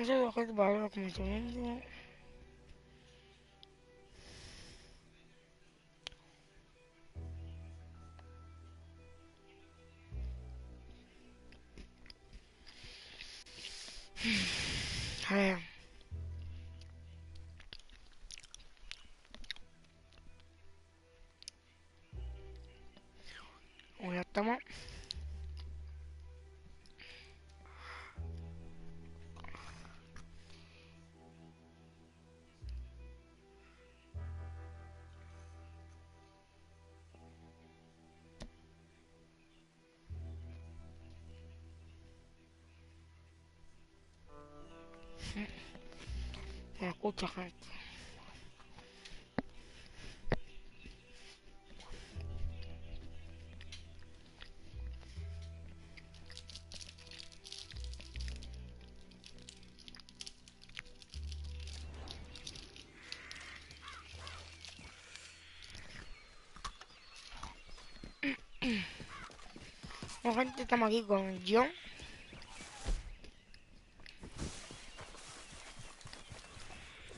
No sé objeto para ver como estoy viendo. A ver. Bueno, ya estamos. Me escucha gente. Bueno, gente, estamos aquí con John.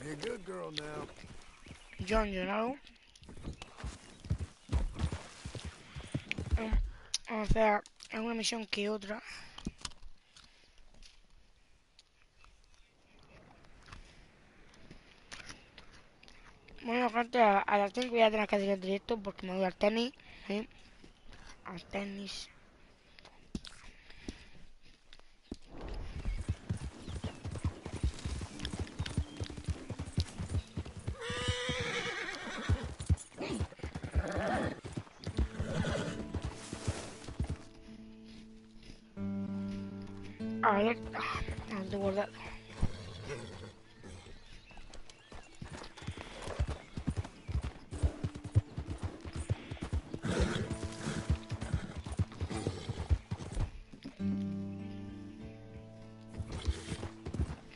Be a good girl now. John Llenado. Vamos a hacer una misión que otra. Bueno, gente, a las 5 ya tenés que hacer el directo porque me voy al tenis. ¿Sí? Al tenis. A ver, no te guardado.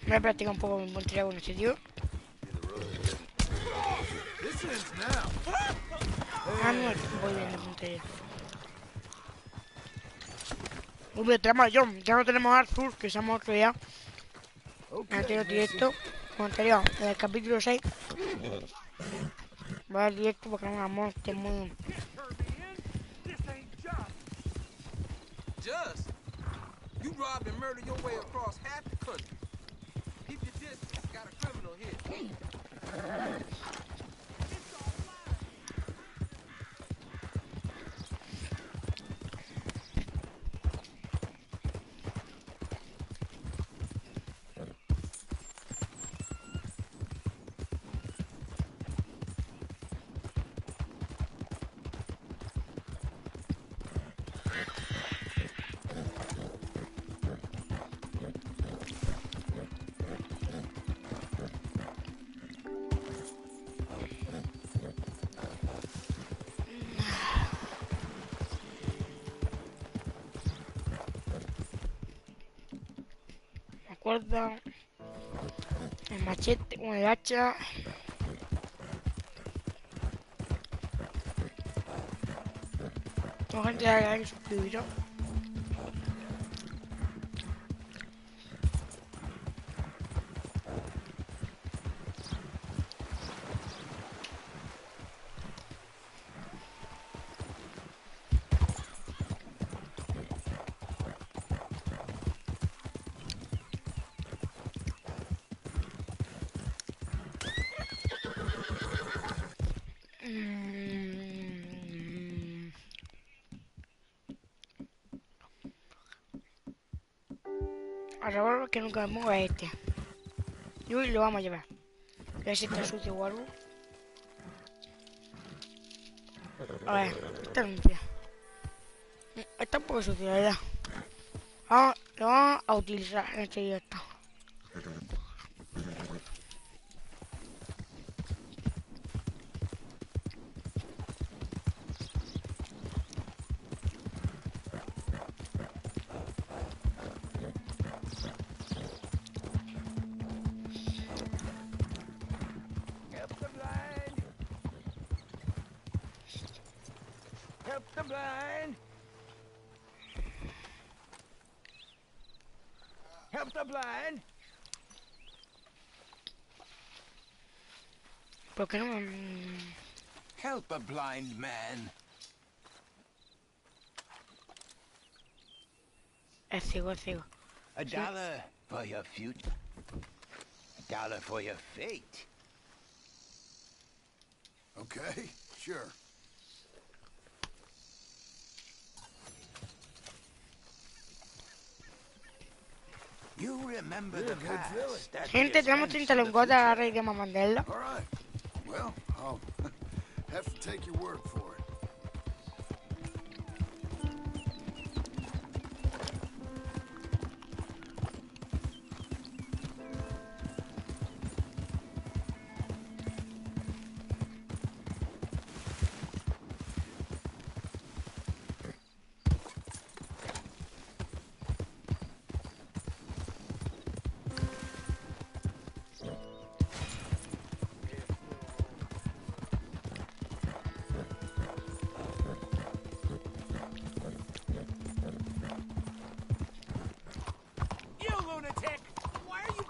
Voy a practicar un poco mi puntería con este tío. Distance now. Ah, no, voy bien de puntería. Uy, pero tenemos a John, ya no tenemos a Arthur, que se ha muerto ya. En el Okay, anterior Missy. directo, como anterior, en el capítulo 6. Voy al directo porque no me muerte muy... Just? You robbed and murdered your way across half the country. Keep your distance. Got a criminal here. Me acuerdo. El machete, bueno, el hacha. Tengo gente que suscribiros. Al revólver que nunca me mueva es este. Y hoy lo vamos a llevar. A ver si está sucio o algo. A ver, está limpia. Está un poco sucio, la verdad. Lo vamos a utilizar en este directo. Help the blind. Help the blind. Help the blind. ¿Por qué no me...? Help a blind man. Es ciego, es ciego. A dollar for your future. A dollar for your fate. Okay, sure. You remember You're the a good driller. past at the Gente, tenemos expense 30 of the lingotes a la future. rey de Mandela. All right. Well, I'll have to take your word for it. You lunatic! Why are you...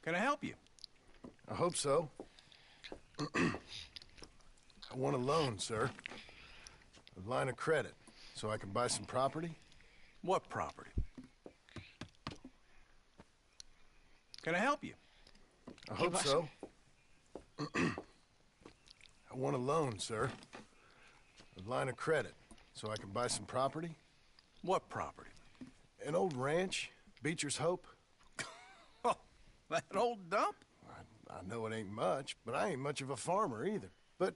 Can I help you? I hope so. I want a loan, sir. A line of credit, so I can buy some property. What property? Can I help you? I hope pasa? so. I want a loan, sir. A line of credit, so I can buy some property. What property? An old ranch, Beecher's Hope. Oh, that old dump? I know it ain't much, but I ain't much of a farmer either. But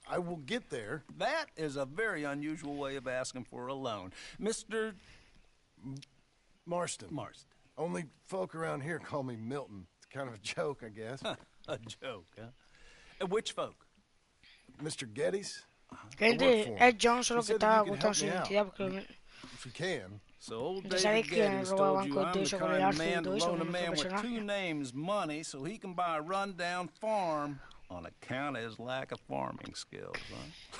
I will get there. That is a very unusual way of asking for a loan. Mr. Marston. Marston. Only folk around here call me Milton. It's kind of a joke, I guess. A joke, huh? And which folk? Mr. Geddes, Gente, es John solo He que said that estaba you could ocultando help su me out. identidad porque... if you can. So old Ya sabéis David que Geddes roba told you bancos, I'm todo the eso, kind of colearse y man to todo eso, loan a no man with profesional. two names money so he can buy a rundown farm on account of his lack of farming skills, huh?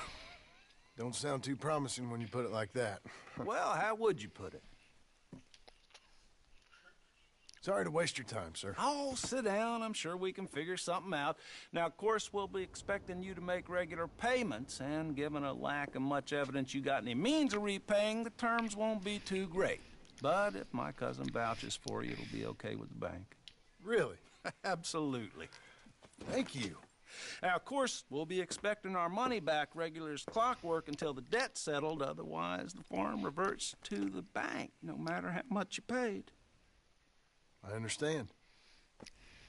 Don't sound too promising when you put it like that. Well, how would you put it? Sorry to waste your time, sir. Oh, sit down. I'm sure we can figure something out. Now, of course, we'll be expecting you to make regular payments, and given a lack of much evidence you got any means of repaying, the terms won't be too great. But if my cousin vouches for you, it'll be okay with the bank. Really? Absolutely. Thank you. Now, of course, we'll be expecting our money back regular as clockwork until the debt's settled. Otherwise, the farm reverts to the bank, no matter how much you paid. I understand.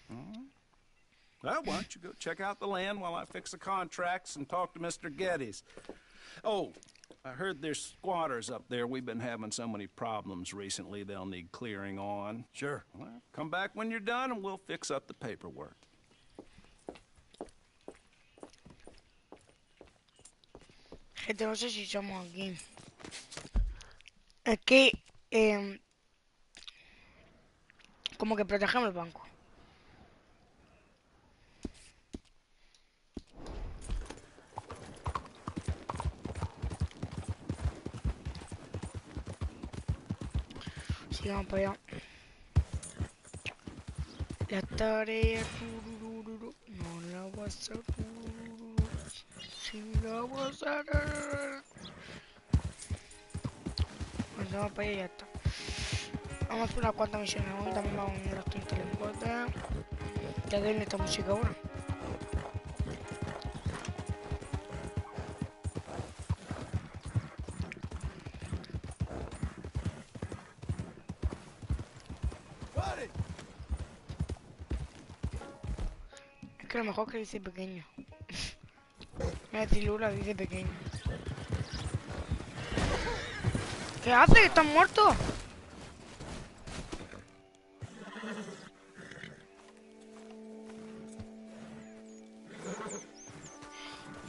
Well, why don't you go check out the land while I fix the contracts and talk to Mr. Geddes. Oh, I heard there's squatters up there. We've been having so many problems recently, they'll need clearing on. Sure. Well, come back when you're done and we'll fix up the paperwork. Gente, no sé si somos aquí. Es que... como que protegemos el banco. Sigamos para allá. La tarea... turururu, no la voy a hacer. Turururu, sí la voy a hacer. Pues vamos para allá y ya está. Vamos a hacer unas cuantas misiones. Aún también vamos a unir los 30 lingotes. Ya denle esta música ahora. Buddy! Es que lo mejor que dice pequeño. Me decir Lula dice pequeño. ¿Qué hace? ¿Estás muerto?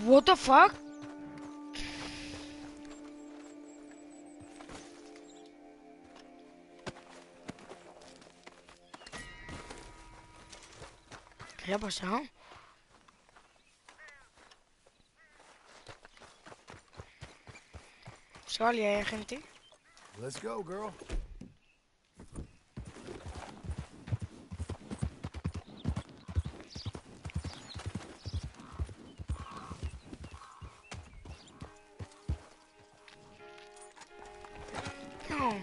What the fuck? ¿Qué le ha pasado? Se va a liar, gente. Let's go, girl. No.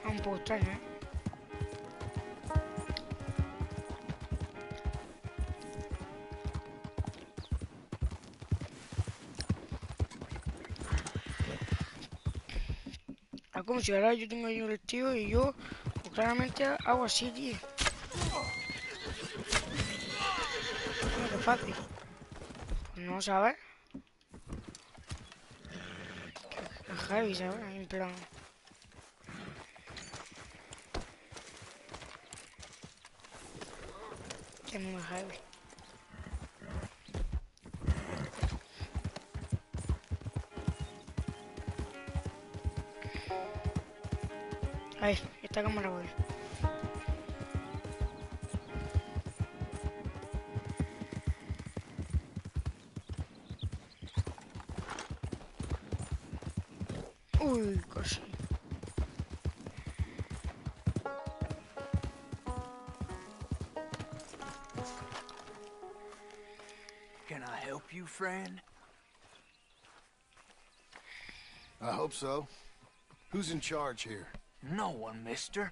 Un poco extraño, ¿eh? Es como si ahora yo tengo ahí un tío y yo pues, claramente hago así, tío. Mira qué fácil. Pues no, ¿sabes? Que heavy, ¿sabes? En plan... Que es muy heavy. Ahí, esta cámara voy. Uy, casi. Can I help you, friend? I hope so. Who's in charge here? No one, mister.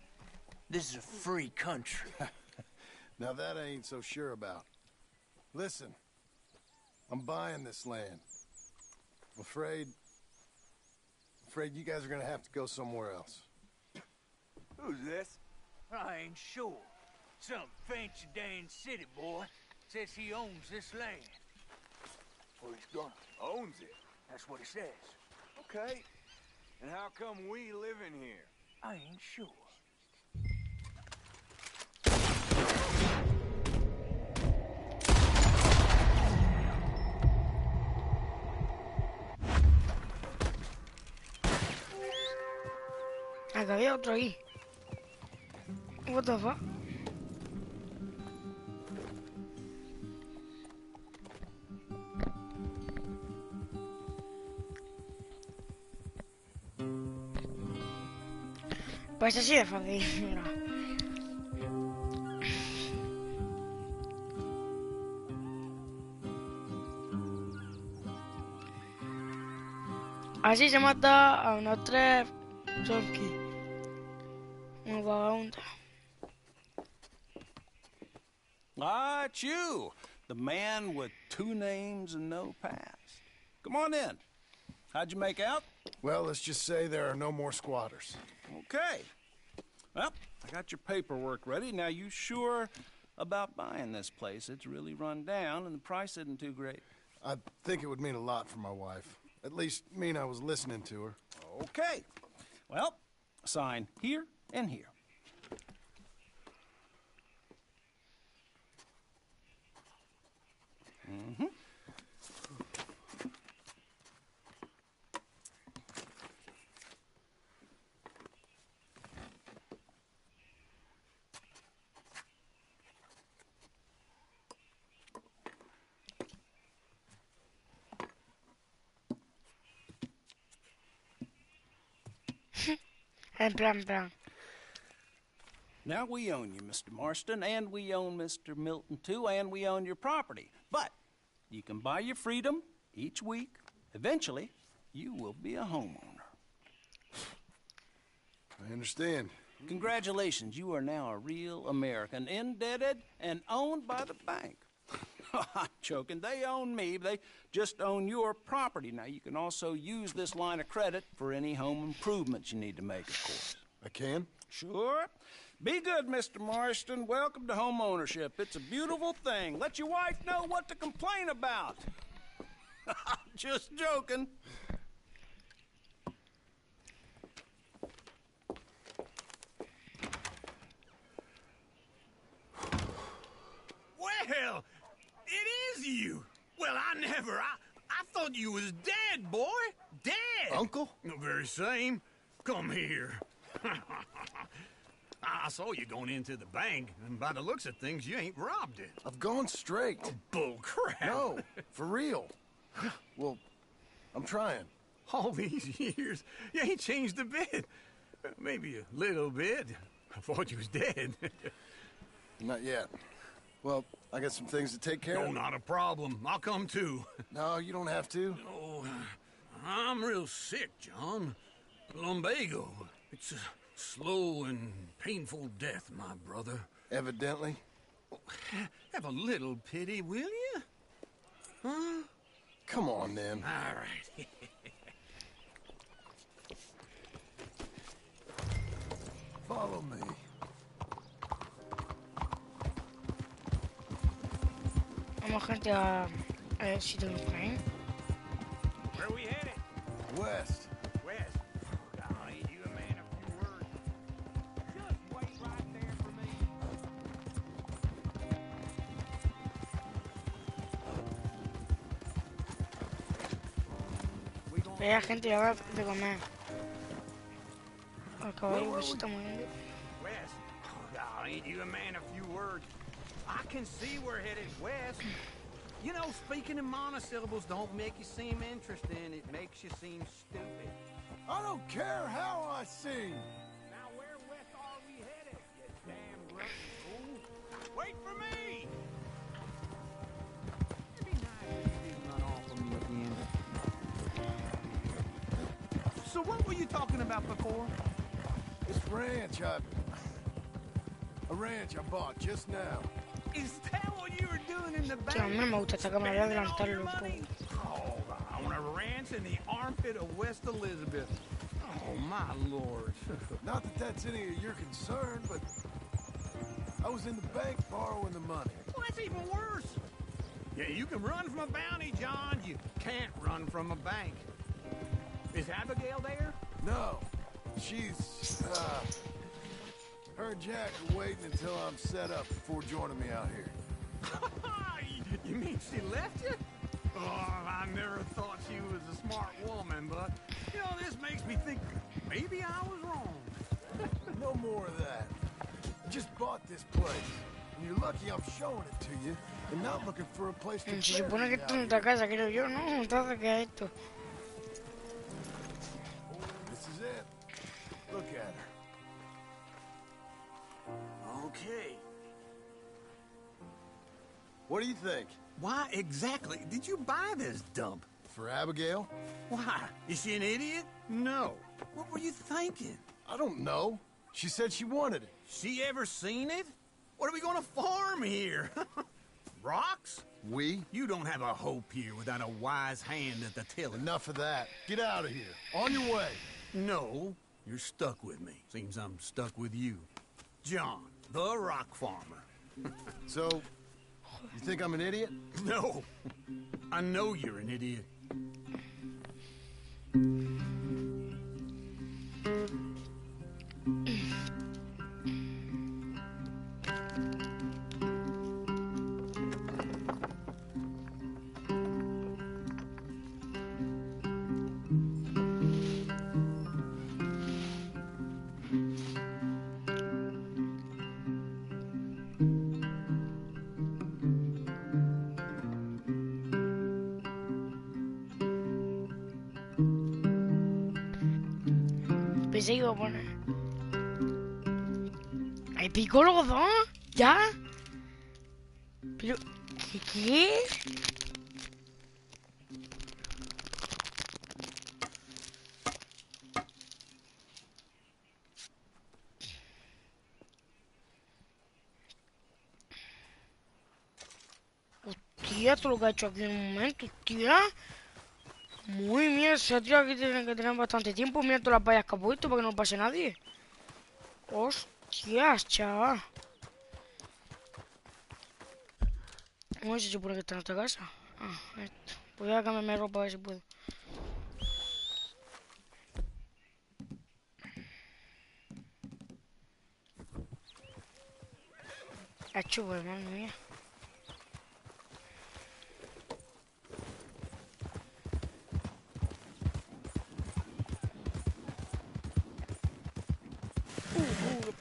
This is a free country. Now that I ain't so sure about. Listen, I'm buying this land. I'm afraid you guys are gonna have to go somewhere else. Who's this? I ain't sure. Some fancy Dan city boy says he owns this land. Well, he's gonna. Owns it? That's what he says. Okay. And how come we live in here? I ain't sure. Acá había otro ahí. What the fuck? Pues así de fácil, mira. Así se mata a unos 3 zombies. Un vagabundo. Ah, it's you, the man with 2 names and no past. Come on in. How'd you make out? Well, let's just say there are no more squatters. Okay. Well, I got your paperwork ready. Now, you sure about buying this place? It's really run down, and the price isn't too great. I think it would mean a lot for my wife. At least mean I was listening to her. Okay. Well, sign here and here. Mm-hmm. En plan. Now we own you, Mr. Marston, and we own Mr. Milton, too, and we own your property. But you can buy your freedom each week. Eventually, you will be a homeowner. I understand. Congratulations, you are now a real American, indebted and owned by the bank. I'm joking. They own me. They just own your property. Now, you can also use this line of credit for any home improvements you need to make, of course. I can? Sure. Be good, Mr. Marston. Welcome to home ownership. It's a beautiful thing. Let your wife know what to complain about. Just joking. Well, it is you. Well, I thought you was dead, boy. Dead. Uncle? The very same. Come here. I saw you going into the bank, and by the looks of things, you ain't robbed it. I've gone straight. Bull crap. No, for real. Well, I'm trying. All these years, you ain't changed a bit. Maybe a little bit. I thought you was dead. Not yet. Well, I got some things to take care No, of. not a problem. I'll come too. No, you don't have to. Oh, I'm real sick, John. Lumbago. It's a slow and painful death, my brother. Evidently. Have a little pity, will you? Huh? Come on, then. All right. Follow me. Vamos, gente, a ver si tenemos por ahí. Where we headed? West. West. Golly, you a man of few words. Just wait right there for me. Vea, gente, ya va de comer. El caballo que se está moviendo. West. Golly, ain't you a man of few words? I can see we're headed west. You know, speaking in monosyllables don't make you seem interesting. It makes you seem stupid. I don't care how I sing. Now where west are we headed, you damn grunty fool? Wait for me! It'd be nice if you didn't run off on me again. So what were you talking about before? This ranch a ranch I bought just now. Is that what you were doing in the Sí, a mí bank? me gusta esta cámara, voy a adelantarlo un Money? poco. Oh, on a ranch in the armpit of West Elizabeth. Oh, my lord. Not that that's any of your concern, but I was in the bank borrowing the money. Well, that's even worse. Yeah, you can run from a bounty, John. You can't run from a bank. Is Abigail there? No, she's, her and Jack are waiting until I'm set up before joining me out here. You mean she left you? Oh, I never thought she was a smart woman, but, you know, this makes me think maybe I was wrong. No more of that. I just bought this place, and you're lucky I'm showing it to you, and not looking for a place to Se supone bury que me esto es out otra here. casa, creo yo, ¿no? Entonces, ¿qué es esto? This is it. Look at her. Okay. What do you think? Why exactly did you buy this dump? For Abigail? Why? Is she an idiot? No. What were you thinking? I don't know. She said she wanted it. She ever seen it? What are we gonna farm here? Rocks? We? You don't have a hope here without a wise hand at the tiller. Enough of that. Get out of here. On your way. No, you're stuck with me. Seems I'm stuck with you. John, the rock farmer. So, you think I'm an idiot? No, I know you're an idiot. Pensé que iba a poner. ¿Epicologo 2? ¿Ya? Pero, ¿qué? Hostia, esto es lo que ha hecho aquí en un momento, hostia. Muy bien, se ha tirado aquí, tienen que tener bastante tiempo. Mira todas las vallas que ha puesto para que no pase nadie. Hostias, chaval. ¿Cómo se supone que está en esta casa? Ah, esto. Voy a cambiarme de ropa a ver si puedo. Hacho, pues, madre mía.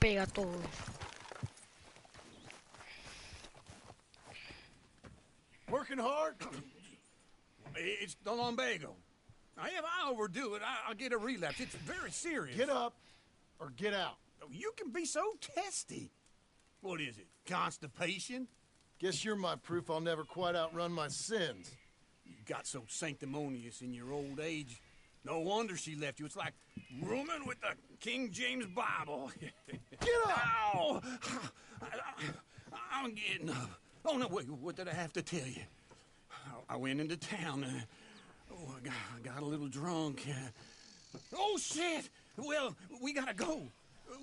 Pega todo. Working hard? It's the lumbago. Now, if I overdo it, I'll get a relapse. It's very serious. Get up or get out. You can be so testy. What is it, constipation? Guess you're my proof I'll never quite outrun my sins. You got so sanctimonious in your old age. No wonder she left you. It's like rooming with the King James Bible. Get up! Ow! I'm getting up. Oh, no, wait, what did I have to tell you? I went into town. I got a little drunk. Oh, shit! Well, we gotta go.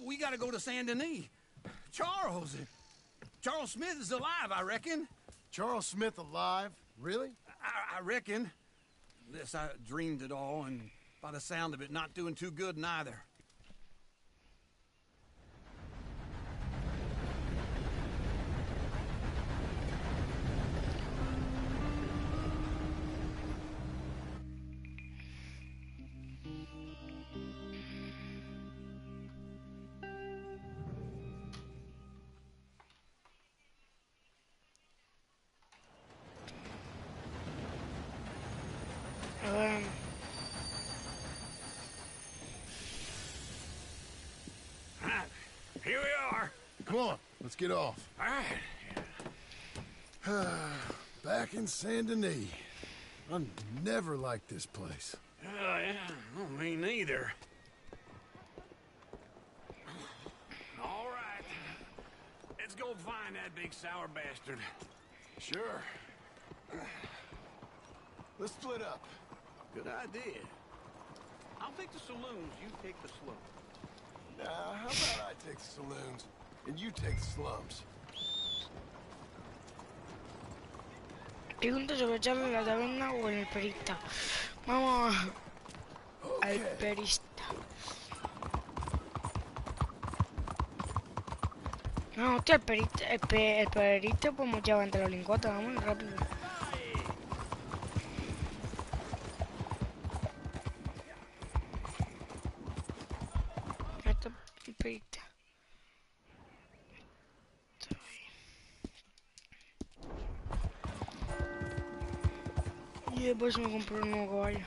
We gotta go to Saint Denis. Charles Smith is alive, I reckon. Charles Smith alive? Really? I reckon. Unless I dreamed it all, and by the sound of it, not doing too good neither. Here we are. Come on, let's get off. All right. Back in Saint Denis. I never liked this place. Yeah, well, me neither. All right. Let's go find that big sour bastard. Sure. Let's split up. Good idea. I'll take the saloons, you take the slums. How about I take the saloons and you take the slums? Pregunta sobre echarme en la taberna o en el perista. Vamos al perista. No, hostia, el perista pues muchas entre los lingotes, vamos rápido. Esto es el perista. Y después me compré un nuevo caballo.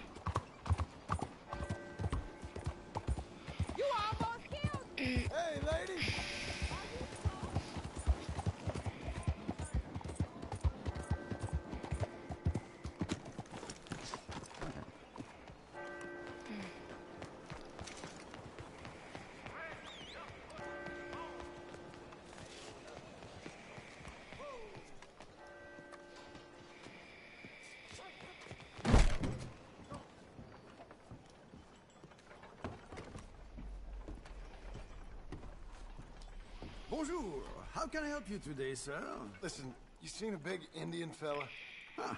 Hey, lady! Bonjour. How can I help you today, sir? Listen, you seen a big Indian fella? Ah,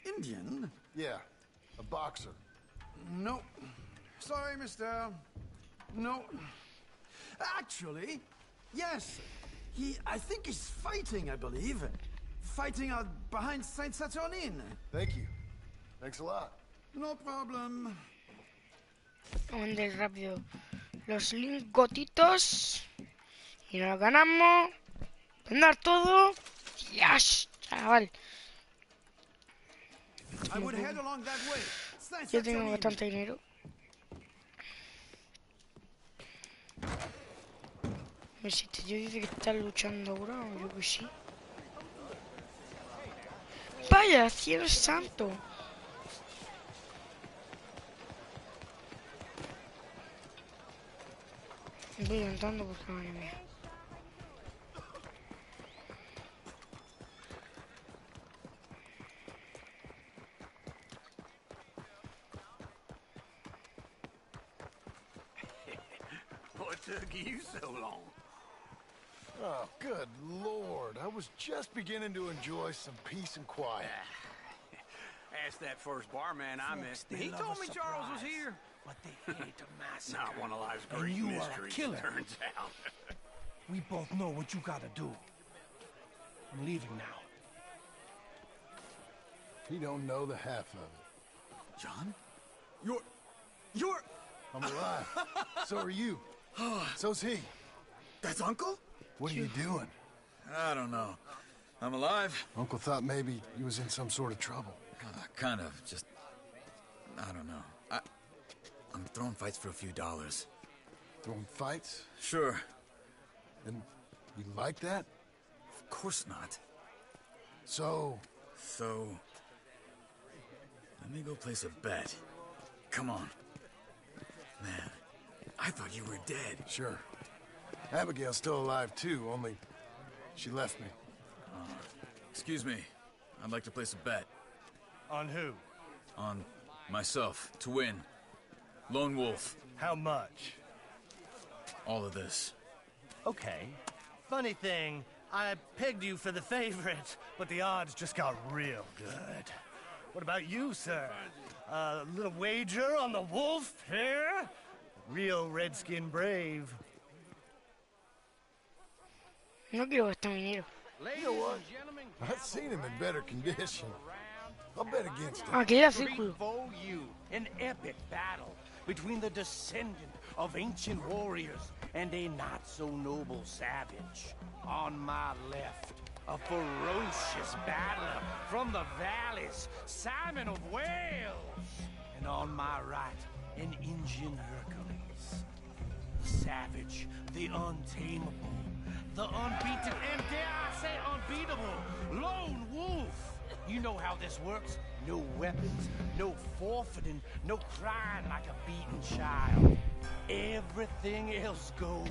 Indian? Yeah, a boxer. No. Sorry, mister. No. Actually, yes. I think he's fighting, I believe. Fighting out behind Saint Saturnine. Thank you. Thanks a lot. No problem. Vamos a vender rápido los lingotitos. Y nos ganamos. Vender todo. ¡Yes! Chaval. I would head along that way. Saint Yo tengo Saturnine. bastante dinero. Me si este tío dice que está luchando ahora, o yo que sí. Vaya, cielo santo. Voy cantando porque madre mía. What took you so long? Oh, good Lord. I was just beginning to enjoy some peace and quiet. Asked that first barman I met. He told me Charles was here. But they hate a massacre. Not one of life's And great you are a mysteries, killer. it turns out. We both know what you gotta do. I'm leaving now. He don't know the half of it. John? You're... I'm alive. So are you. So's he. That's Uncle? What are you doing? I don't know. I'm alive. Uncle thought maybe you was in some sort of trouble. Kind of. Just... I don't know. I'm throwing fights for a few dollars. Throwing fights? Sure. And you like that? Of course not. So... So... Let me go place a bet. Come on. Man, I thought you were dead. Sure. Abigail's still alive, too, only she left me. Excuse me. I'd like to place a bet. On who? On myself, to win. Lone Wolf. How much? All of this. Okay. Funny thing, I pegged you for the favorite, but the odds just got real good. What about you, sir? A little wager on the wolf here? Real redskin brave. No quiero gastar mi dinero. You know what? I've seen him in better condition. I'll bet against him. Ah, quería círculo. Before you, an epic battle between the descendant of ancient warriors and a not-so-noble savage. On my left, a ferocious battler from the valleys, Simon of Wales. And on my right, an Indian Hercules. The savage, the untamable, the unbeaten, and dare I say unbeatable, Lone Wolf. You know how this works. No weapons, no forfeiting, no crying like a beaten child. Everything else goes.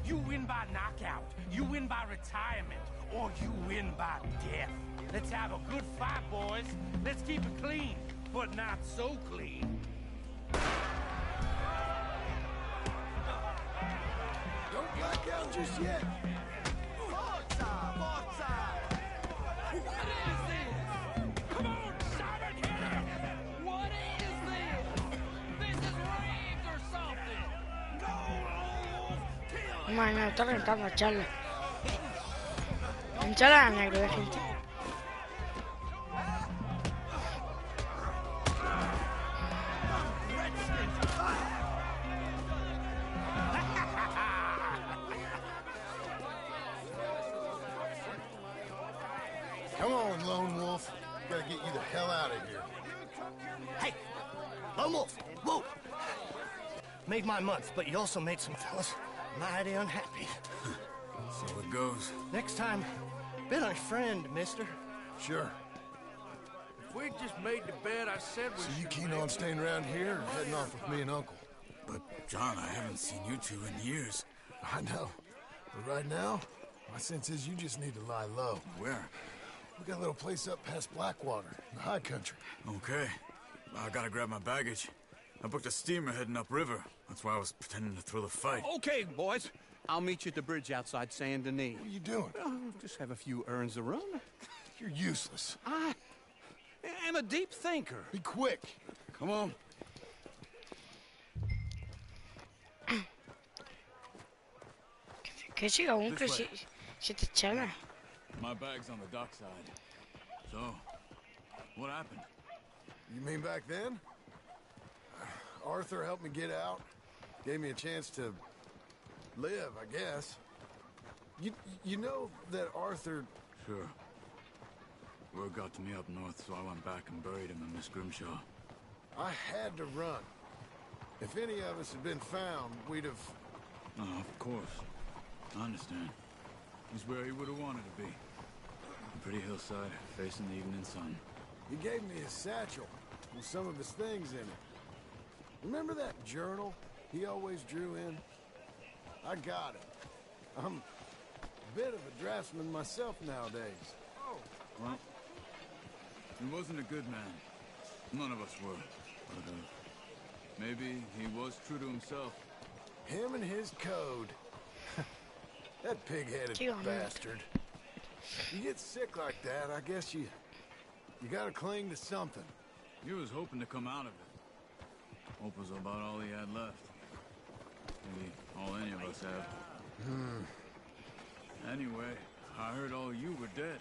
You win by knockout, you win by retirement, or you win by death. Let's have a good fight, boys. Let's keep it clean, but not so clean. Don't black out just yet. Madre mía, me está reventando a charla. En charla a negro, gente. Come on, Lone Wolf. Gotta get you the hell out of here. Hey! Lone Wolf! Whoa! Made my month, but you also made some fellas mighty unhappy. So it goes. Next time, bet on your friend, mister. Sure. If we just made the bet I said we So you should keen make. on staying around here or heading off with me and Uncle? But, John, I haven't seen you two in years. I know. But right now, my sense is you just need to lie low. Where? We got a little place up past Blackwater, in the high country. Okay. I gotta grab my baggage. I booked a steamer heading upriver. That's why I was pretending to throw the fight. Okay, boys. I'll meet you at the bridge outside Saint Denis. What are you doing? Just have a few errands to run. You're useless. I am a deep thinker. Be quick. Come on. Que siga aún, que si te charla. My bag's on the dockside. So, what happened? You mean back then? Arthur helped me get out. Gave me a chance to live, I guess. You know that Arthur... Sure. Word got to me up north, so I went back and buried him in Miss Grimshaw. I had to run. If any of us had been found, we'd have... Oh, of course. I understand. He's where he would have wanted to be. A pretty hillside, facing the evening sun. He gave me his satchel with some of his things in it. Remember that journal he always drew in? I got it. I'm a bit of a draftsman myself nowadays. Well, he wasn't a good man. None of us were. But, maybe he was true to himself. Him and his code. That pig-headed bastard. You get sick like that, I guess you gotta cling to something. He was hoping to come out of it. Hope was about all he had left. Maybe all any of us have. Anyway, I heard all you were dead.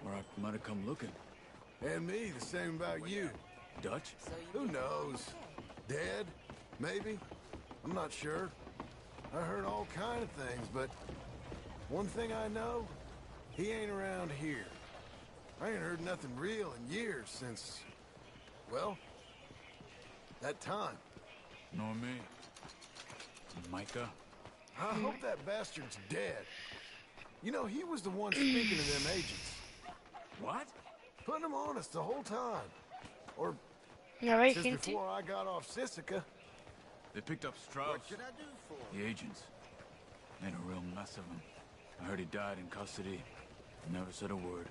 Or I might have come looking. And me, the same about you. Dutch? Who knows? Dead? Maybe? I'm not sure. I heard all kind of things, but one thing I know, he ain't around here. I ain't heard nothing real in years since, well, that time. Nor me. Micah? I hope that bastard's dead. You know, he was the one speaking to them agents. What? Putting them on us the whole time. Or Ya veis, since gente. before I got off Sisika. They picked up Strauss. What can I do for you? The agents. Made a real mess of him. I heard he died in custody. Never said a word.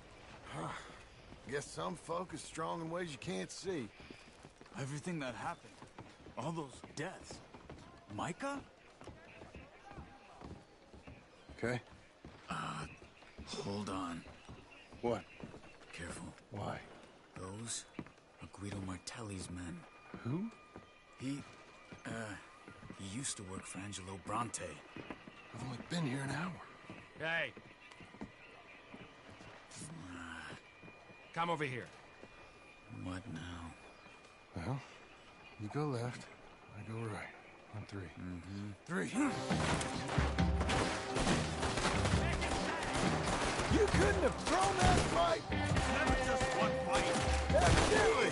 Guess some folk is strong in ways you can't see. Everything that happened. All those deaths. Micah? Okay. Hold on. What? Careful. Why? Those are Guido Martelli's men. Who? He used to work for Angelo Bronte. I've only been here an hour. Hey. Come over here. What now? Well, you go left, I go right. On three. Three. You couldn't have thrown that fight! Never just one fight. Evidently!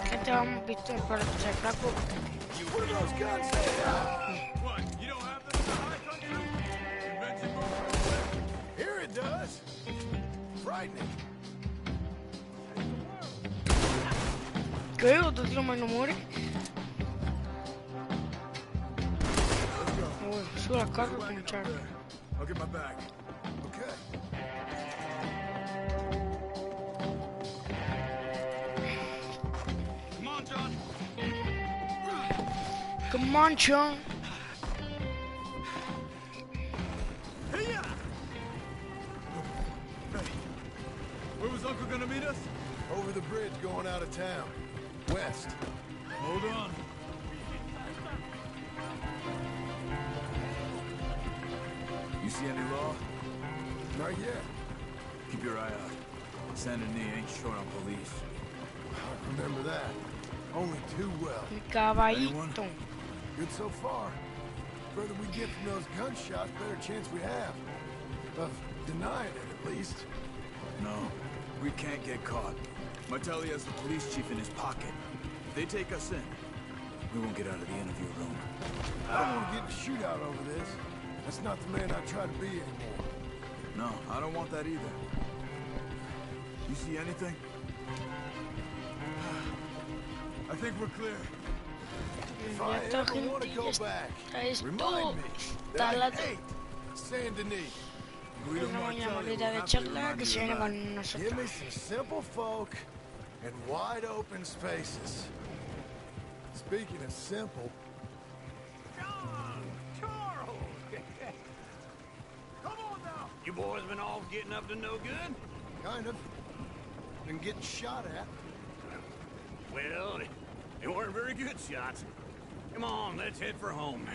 Gente, vamos, visto, por saco. What are those guns say? What? You don't have them in the high country? Convention moves. Here it does. Frightening. ¿Qué? ¿Otro tiro más no muere? Bueno, sube al carro con un charco. I'll get my bag. Okay. Come on, John. Come on, John. Where was Uncle gonna meet us? Over the bridge going out of town. West. Hold on. You see any law? Not yet. Keep your eye out. Saint Denis ain't short on police. I remember that. Only too well. Mi caballito. Good so far. Further we get from those gunshots, better chance we have. Of denying it, at least. No, we can't get caught. Martelli has the police chief in his pocket. If they take us in, we won't get out of the interview room. I don't want to get in a shootout over this. That's not the man I try to be anymore. No, I don't want that either. You see anything? I think we're clear. If Ya I está, ever want to gente. go Ya back, está remind me Está that la I hate Saint Denis. Guido una mañana Martelli bonita will de have to charla remind que se you viene of that. con Give me nosotros. some simple folk and wide open spaces. Speaking of simple, John! Charles! Come on now! You boys been all getting up to no good? kind of. Been getting shot at. Well, they weren't very good shots. Come on, let's head for home.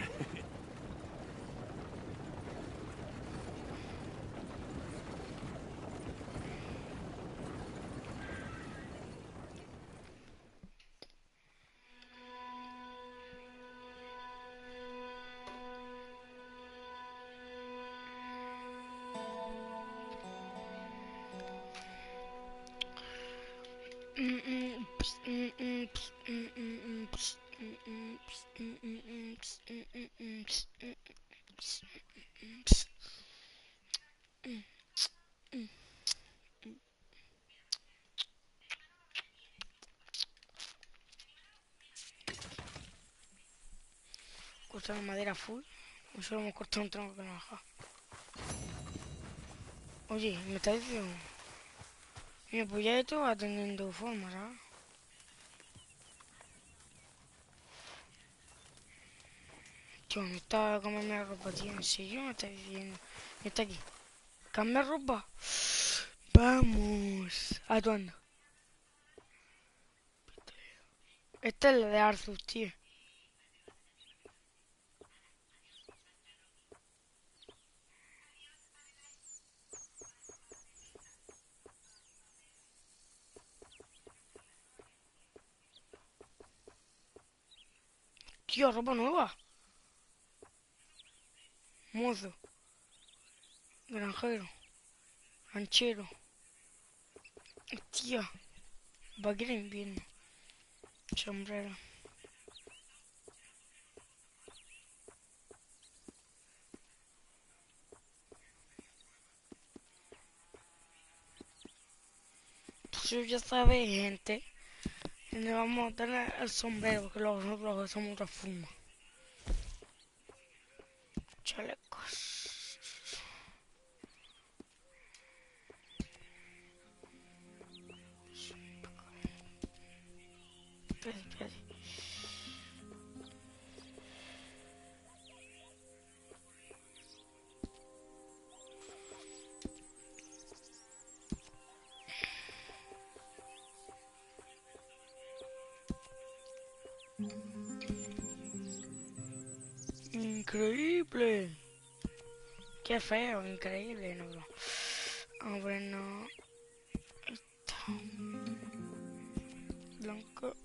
Cortar madera full. O solo hemos cortado un tronco que no baja. Oye, me está diciendo. Mira, pues ya esto va teniendo forma, ¿sabes? Tío, me está cambiando la ropa, tío. En serio me está diciendo. Me está aquí. ¿Cambia ropa? Vamos. Atuendo. Esta es la de Arthur, tío. Tío, ropa nueva. mozo, granjero, ranchero, tía, vaquero de invierno, sombrero. Pues ya sabéis, gente, le vamos a tener el sombrero, porque luego nosotros somos otra fuma. Chalecos. Espérate. Increíble. Qué feo, increíble, no, bro. Hombre, no. Esto. Blanco.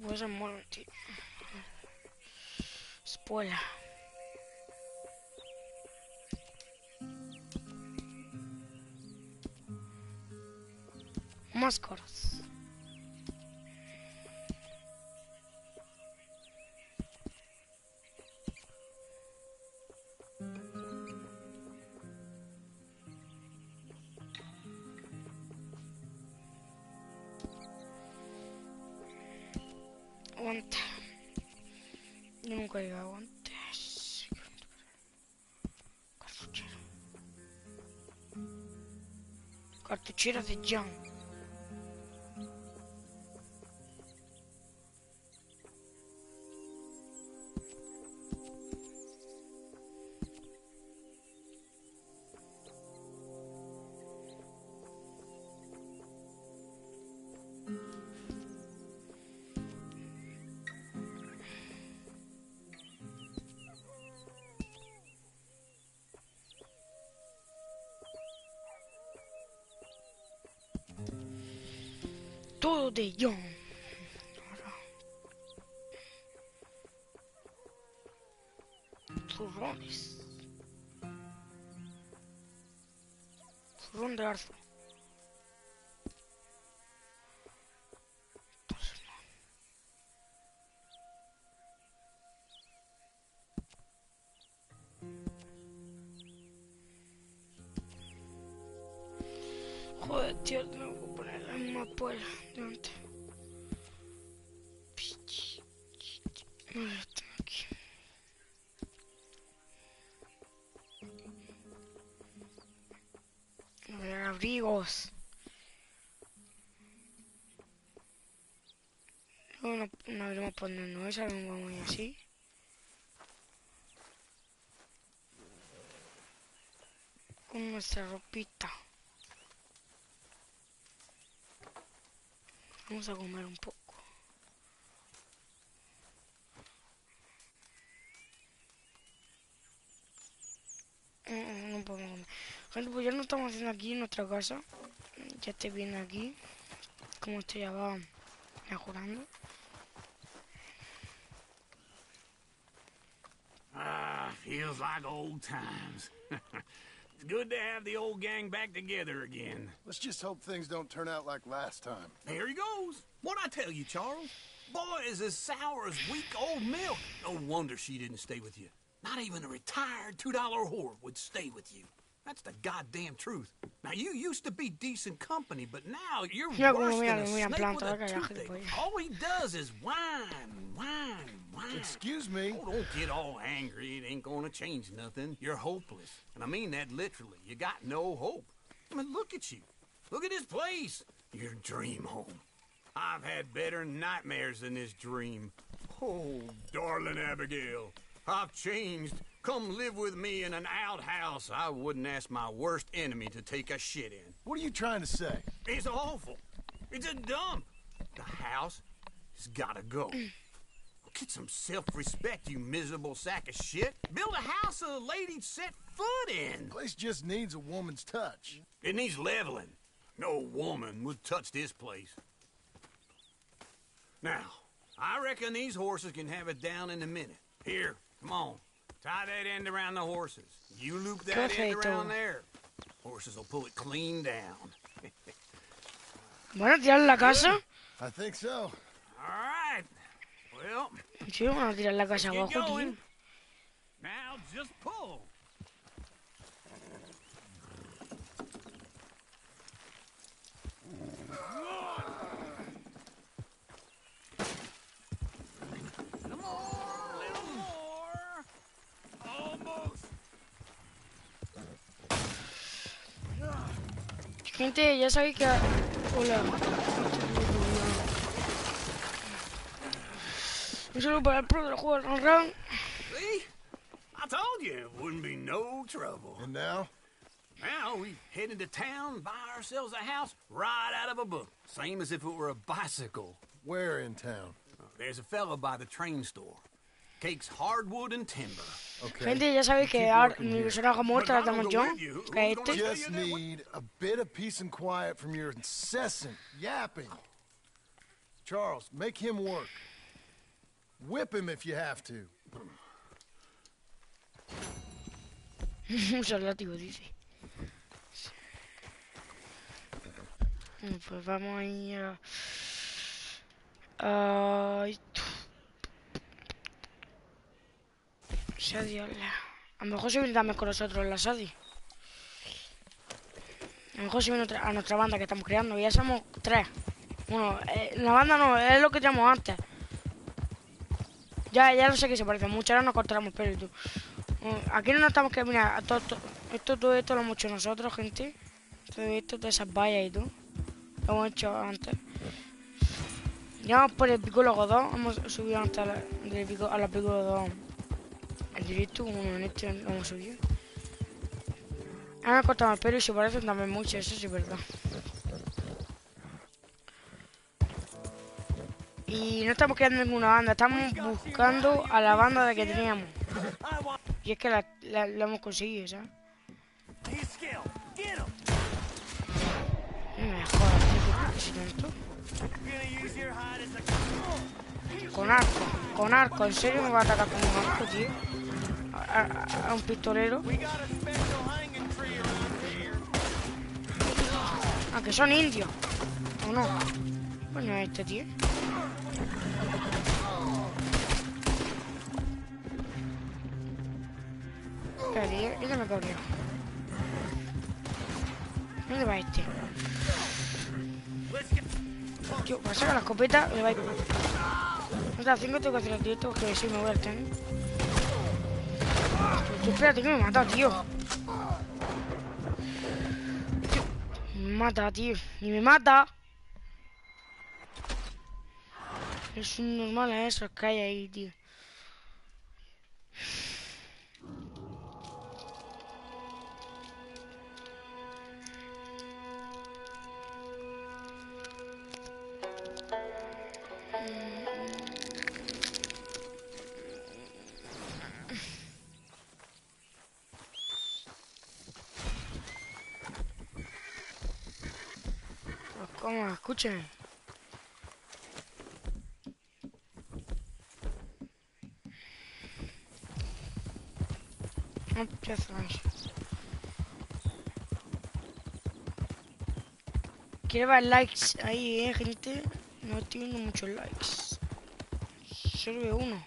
Puede ser mono, tío. Spoiler. Más caras. Guante. Yo nunca he llegado a guantes. Cartuchera. Cartuchera de llamo. Todo de John. Zurrones. Zurrón de arzo. Joder, tío, tengo que poner la misma puela de antes. Está aquí. A ver, abrigos. Luego no habremos poniendo esa, no vamos a ir así. Con nuestra ropita. Vamos a comer un poco. No podemos comer. Gente, pues ya no estamos haciendo aquí en nuestra casa. Ya estoy viendo aquí cómo esto ya va mejorando. Feels like old times. It's good to have the old gang back together again. Let's just hope things don't turn out like last time. There he goes. What'd I tell you, Charles? Boy is as sour as weak old milk. No wonder she didn't stay with you. Not even a retired $2 whore would stay with you. That's the goddamn truth. Now, you used to be decent company, but now you're worse than a snake with a toothache. All he does is whine. Excuse me? Oh, don't get all angry. It ain't gonna change nothing. You're hopeless. And I mean that literally. You got no hope. I mean, look at you. Look at this place. Your dream home. I've had better nightmares than this dream. Oh, darling Abigail, I've changed. Come live with me in an outhouse I wouldn't ask my worst enemy to take a shit in. What are you trying to say? It's awful. It's a dump. The house has gotta go. Get some self-respect, you miserable sack of shit. Build a house a lady'd set foot in. The place just needs a woman's touch. It needs leveling. No woman would touch this place. Now, I reckon these horses can have it down in a minute. Here, come on. Tie that end around the horses. You loop that end around there. Horses will pull it clean down. ¿Van a tirar la casa? I think so. All right. Well, Sí, van a tirar la casa get abajo, tío. going. Now just pull. Little more. Almost. Gente, ya sabéis que... Hola. Un saludo para el pro del juego del Run. See? I told you it wouldn't be no trouble. And now? Now we head into town, buy ourselves a house right out of a book. Same as if it were a bicycle. Where in town? There's a fella by the train store. Cakes hardwood and timber. Okay. Gente, ya sabéis que ahora mi personaje muerto la tengo yo. Que este. Just need a bit of peace and quiet from your incessant yapping. Charles, make him work. Whip him if you have to. Usa el látigo, dice. Pues vamos a ir a... Sadi, hola. A lo mejor se viene también con nosotros la Sadi. A lo mejor se viene a nuestra banda que estamos creando. Ya somos 3. Bueno, la banda no, es lo que teníamos antes. Ya no sé qué se parece mucho, ahora nos cortamos pelo y tú. Aquí no nos estamos que mirar, todo esto lo hemos hecho nosotros, gente. Todo esto, todas esas vallas y todo. Lo hemos hecho antes. Ya vamos por el Epicologo 2, hemos subido antes a la Epicologo 2 el directo, como en este lo hemos subido. Ahora nos cortamos el pelo y se parecen también mucho, eso sí es verdad. Y no estamos creando ninguna banda, estamos buscando a la banda de que teníamos. Y es que la hemos conseguido, ¿sabes? No me jodas, tío, con arco, ¿en serio me va a atacar con un arco, tío? A un pistolero. Ah, que son indios. ¿O no? Coño, este, tío. Espera, tío, yo me cabreo. ¿Dónde va este? Tío, para sacar la escopeta, le va a ir. No está 5, tengo que hacer el directo, que sí me voy al tren. Tío, espérate que me mata, tío. Me mata, tío. Ni me mata. Es un normal eso que hay ahí, tío. ¿Cómo? Escúcheme. No empiezo eso. Quiero ver likes ahí, gente. No estoy viendo muchos likes. Solo veo uno.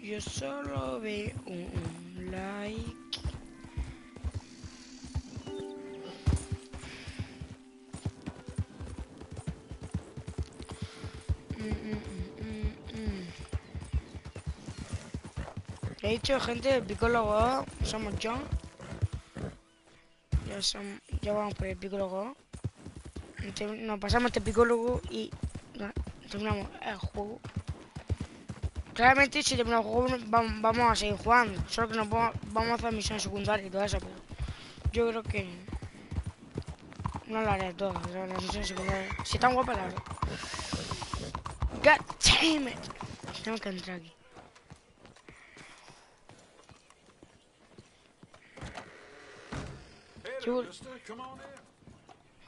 Yo solo veo un like. He dicho, gente, el Epicologo somos yo. Ya vamos por el Epicologo. Nos pasamos este Epicologo y terminamos el juego. Claramente si terminamos el juego vamos a seguir jugando. Solo que nos vamos a hacer misiones secundarias y todo eso, pero yo creo que no lo haré todo, las misiones secundarias. Si están guapas las haré. God damn it. Tengo que entrar aquí.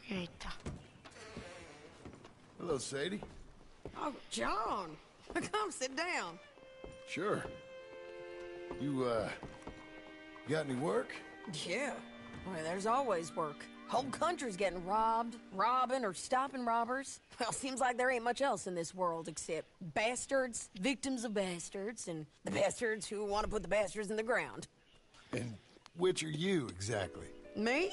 Ahí está. Hello, Sadie. Oh, John. Come sit down. Sure. You, got any work? Yeah. Well, there's always work. Whole country's getting robbed, robbing, or stopping robbers. Well, seems like there ain't much else in this world except bastards, victims of bastards, and the bastards who want to put the bastards in the ground. And which are you, exactly? Me?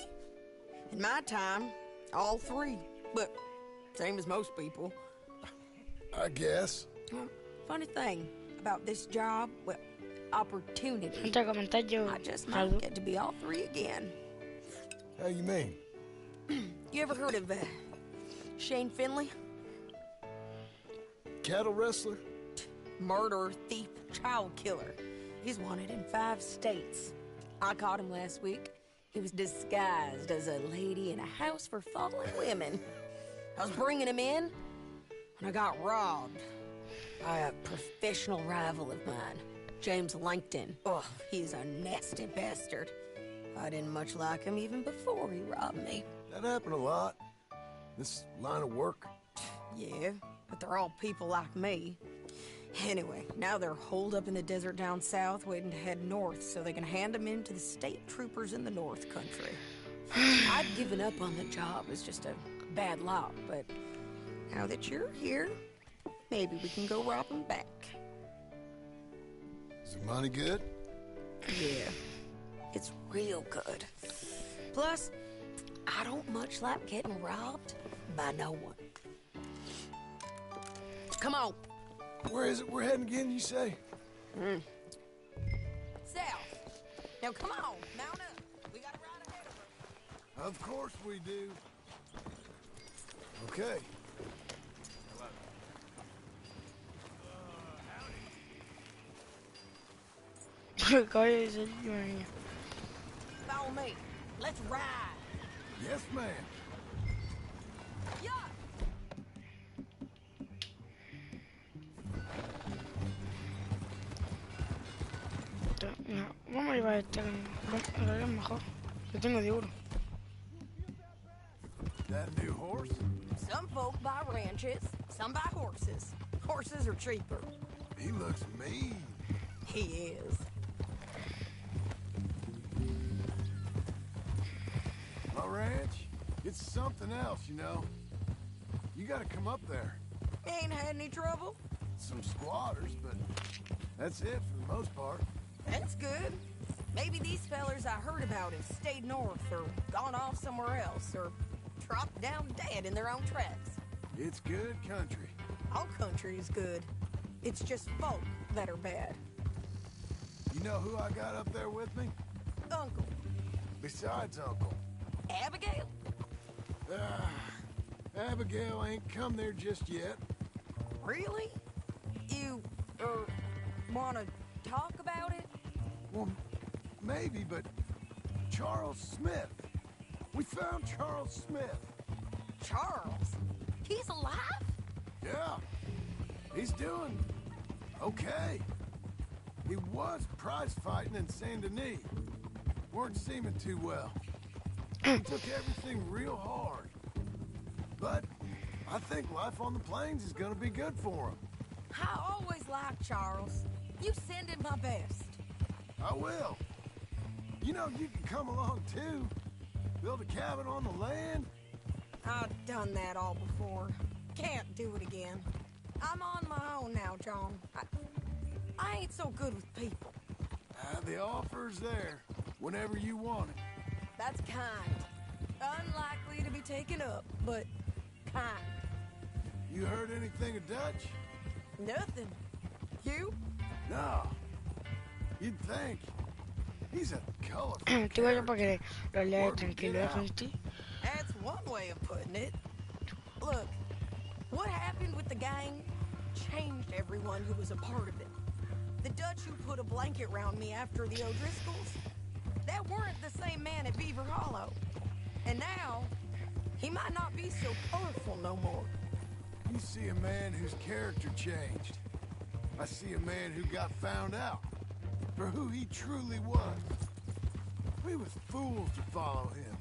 In my time, all three. But same as most people. I guess. Funny thing about this job, well, opportunity. I just might get to be all three again. How you mean? You ever heard of Shane Finley? Cattle wrestler? Murderer, thief, child killer. He's wanted in 5 states. I caught him last week. He was disguised as a lady in a house for fallen women. I was bringing him in when I got robbed by a professional rival of mine, James Langton. Oh, he's a nasty bastard. I didn't much like him even before he robbed me. That happened a lot. This line of work. Yeah, but they're all people like me. Anyway, now they're holed up in the desert down south waiting to head north so they can hand them in to the state troopers in the north country. I'd given up on the job as just a bad lot, but now that you're here, maybe we can go rob them back. Is the money good? Yeah, it's real good. Plus, I don't much like getting robbed by no one. Come on. Where is it we're heading again, you say? South. Now come on, mount up. We got a ride ahead of us. Of course we do. Okay. Follow me. Let's ride. Yes, ma'am. Yeah. Mira, vamos a llevar este que lo harían mejor. Lo tengo de oro. That new horse? Some folk buy ranches, some buy horses. Horses are cheaper. He looks mean. He is. My ranch, it's something else, you know. You gotta come up there. Ain't had any trouble? Some squatters, but that's it for the most part. That's good. Maybe these fellers I heard about have stayed north or gone off somewhere else or dropped down dead in their own tracks. It's good country. All country is good. It's just folk that are bad. You know who I got up there with me? Uncle. Besides Uncle. Abigail? Abigail ain't come there just yet. Really? You, wanna talk about it? Well, maybe, but Charles Smith. We found Charles Smith. Charles? He's alive? Yeah. He's doing okay. He was prize fighting in Saint Denis. Weren't seeming too well. He took everything real hard. But I think life on the plains is gonna be good for him. I always liked Charles. You send him my best. I will. You know, you can come along too. Build a cabin on the land. I've done that all before. Can't do it again. I'm on my own now, John. I ain't so good with people. The offer's there whenever you want it. That's kind. Unlikely to be taken up, but kind. You heard anything of Dutch? Nothing. You? No. You'd think. He's a colorful Te voy a para que lo leas tranquilo, gente. That's one way of putting it. Look, what happened with the gang changed everyone who was a part of it. The Dutch who put a blanket round me after the O'Driscolls, that weren't the same man at Beaver Hollow. And now, he might not be so colorful no more. You see a man whose character changed. I see a man who got found out for who he truly was. We was fools to follow him.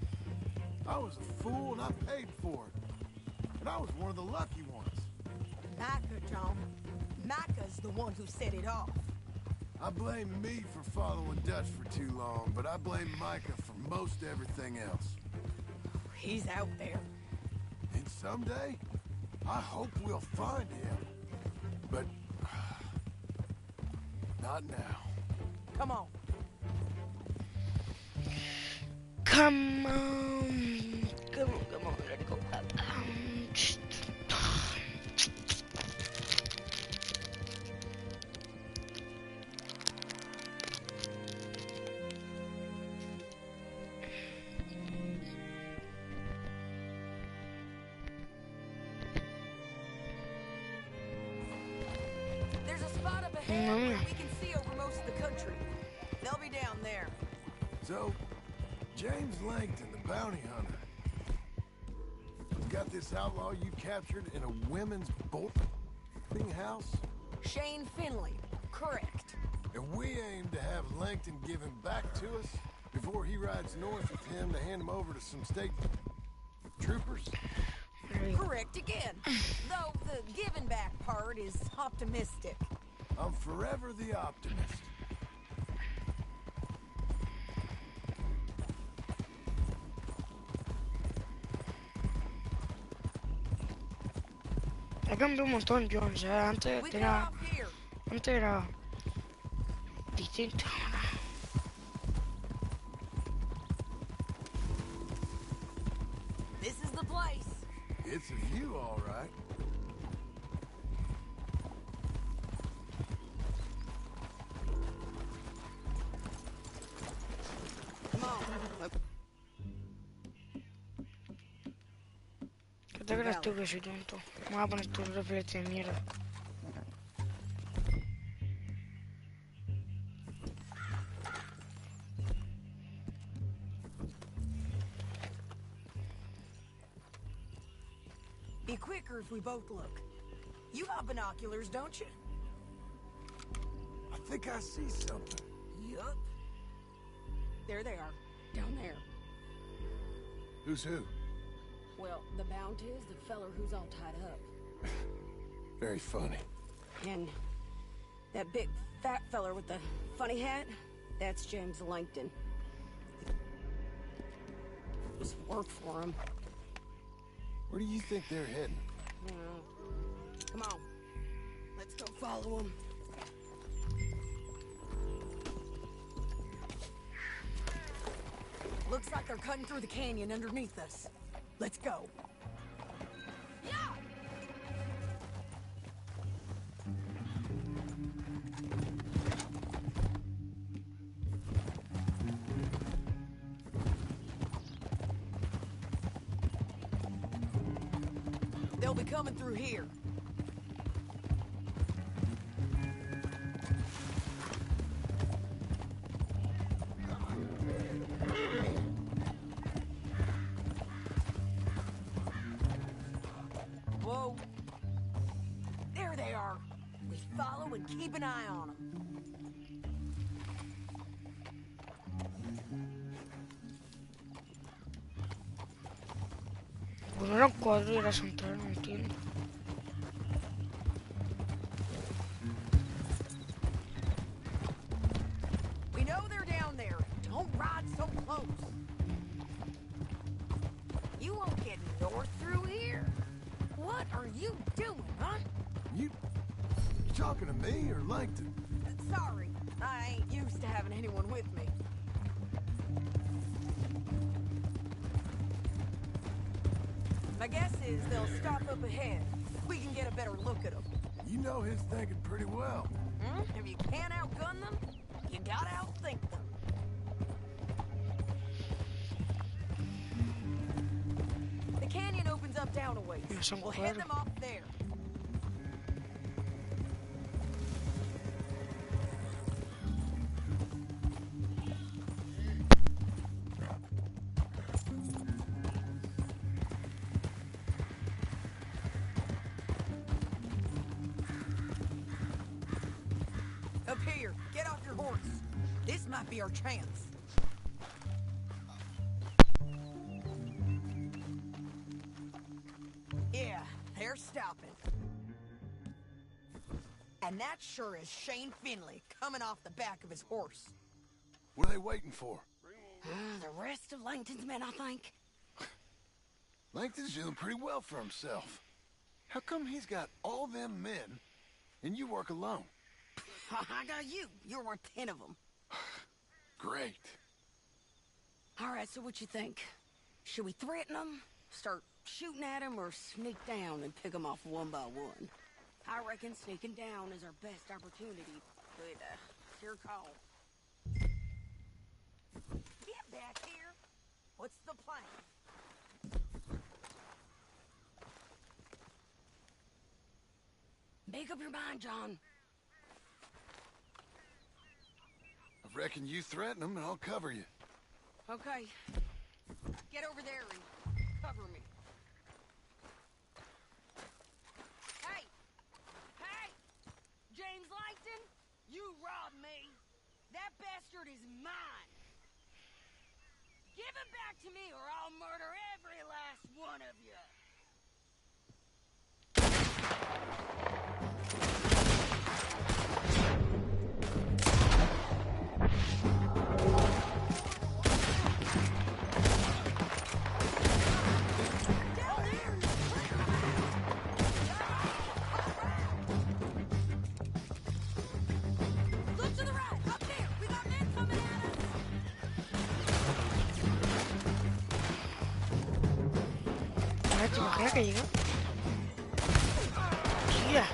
I was a fool and I paid for it. And I was one of the lucky ones. Micah, John. Micah's the one who set it off. I blame me for following Dutch for too long, but I blame Micah for most everything else. He's out there. And someday, I hope we'll find him. But not now. Come on. Come on. Come on, come on. Let's go. There's a spot up ahead where we can see over most of the country. They'll be down there. So, James Langton, the bounty hunter, got this outlaw you captured in a women's boarding house? Shane Finley. Correct. And we aim to have Langton give him back to us before he rides north with him to hand him over to some state troopers? Correct again. Though the giving back part is optimistic. I'm forever the optimist. Ha cambiado un montón, Jones. Antes We era, got off here. antes era distinto. This is the place. It's a view, all right. Come on. ¿Qué te crees tú que soy tonto? Me voy a poner tu reflejo de mierda. Be quicker if we both look. You got binoculars, don't you? I think I see something. Yup. There they are. Down there. Who's who? Well, the Bounty is the feller who's all tied up. Very funny. And that big fat feller with the funny hat, that's James Langton. Just worked for him. Where do you think they're heading? Come on. Let's go follow him. Looks like they're cutting through the canyon underneath us. Let's go. Yeah! They'll be coming through here. Whoa. There they are. We follow and keep an eye on them. Bueno, eran cuatro y era central, no entiendo. We know they're down there. Don't ride so close. You won't get north through here. What are you doing, huh? You talking to me or Langton? Sorry, I ain't used to having anyone with me. My guess is they'll stop up ahead. We can get a better look at them. You know his thinking pretty well. If you can't outgun them, you gotta outthink them. The canyon opens up down a ways. Yeah, some We'll head clever. them off there. Up here, get off your horse. This might be our chance. Yeah, they're stopping. And that sure is Shane Finley coming off the back of his horse. What are they waiting for? The rest of Langton's men, I think. Langton's doing pretty well for himself. How come he's got all them men, and you work alone? I got you. You're worth 10 of them. Great. All right, so what you think? Should we threaten them, start shooting at them, or sneak down and pick them off one by one? I reckon sneaking down is our best opportunity, but it's your call. Get back here. What's the plan? Make up your mind, John. I reckon you threaten them, and I'll cover you. Okay. Get over there and cover me. Hey! Hey! James Langton, you robbed me. That bastard is mine. Give him back to me or I'll murder every last one of you. Look to the right, up there. We got men coming at us. Ahora te imaginas que llega. Tía.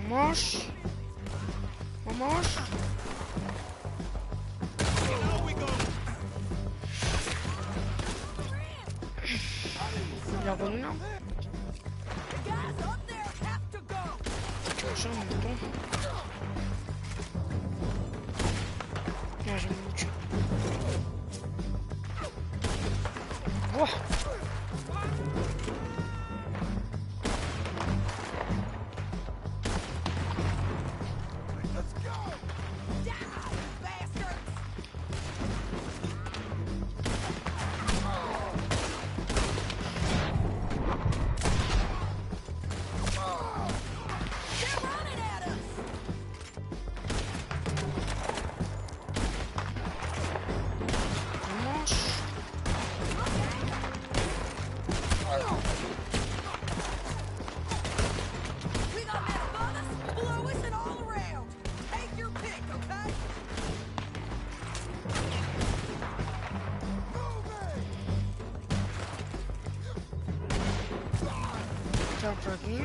Vamos. Vamos. La colina. No sé un montón. No es mucho. ¡Buah! Está por aquí.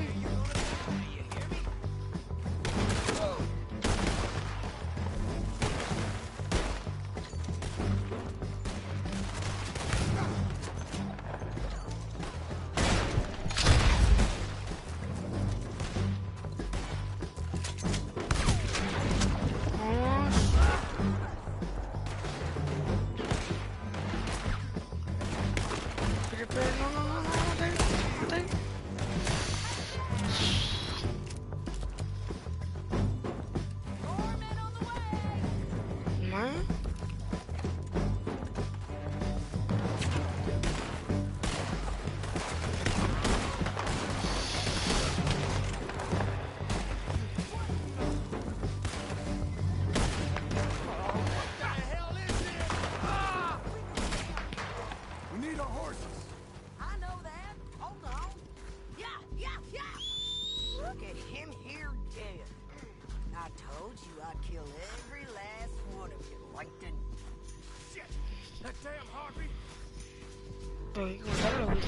That damn Harvey! Hay que matarlo, güey.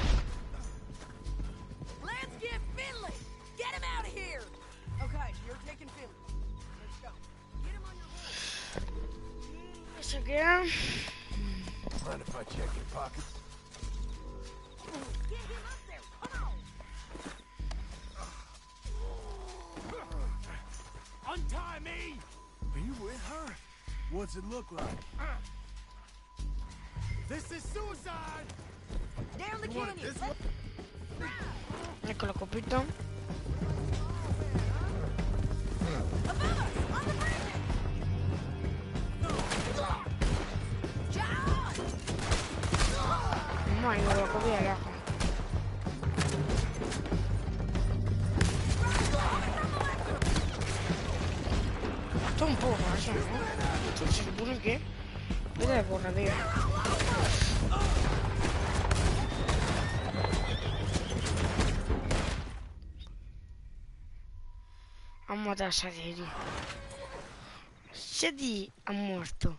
Let's get Finley! Get him out of here! Okay, you're taking Finley. Let's go. Get him on your horse. Eso queda. Mind if I check your pockets? Get him up there! Come on! Untie me! Are you with her? What's it look like? This is suicide! Down the You want it canyon! this way? Con la copita. Above us! On the bridge! John! Vamos ahí, con la copia de abajo. Esto es un poco falso, ¿no? Esto se supone que es de borra, tío. Han matado a Sadie, tío. Sadie ha muerto.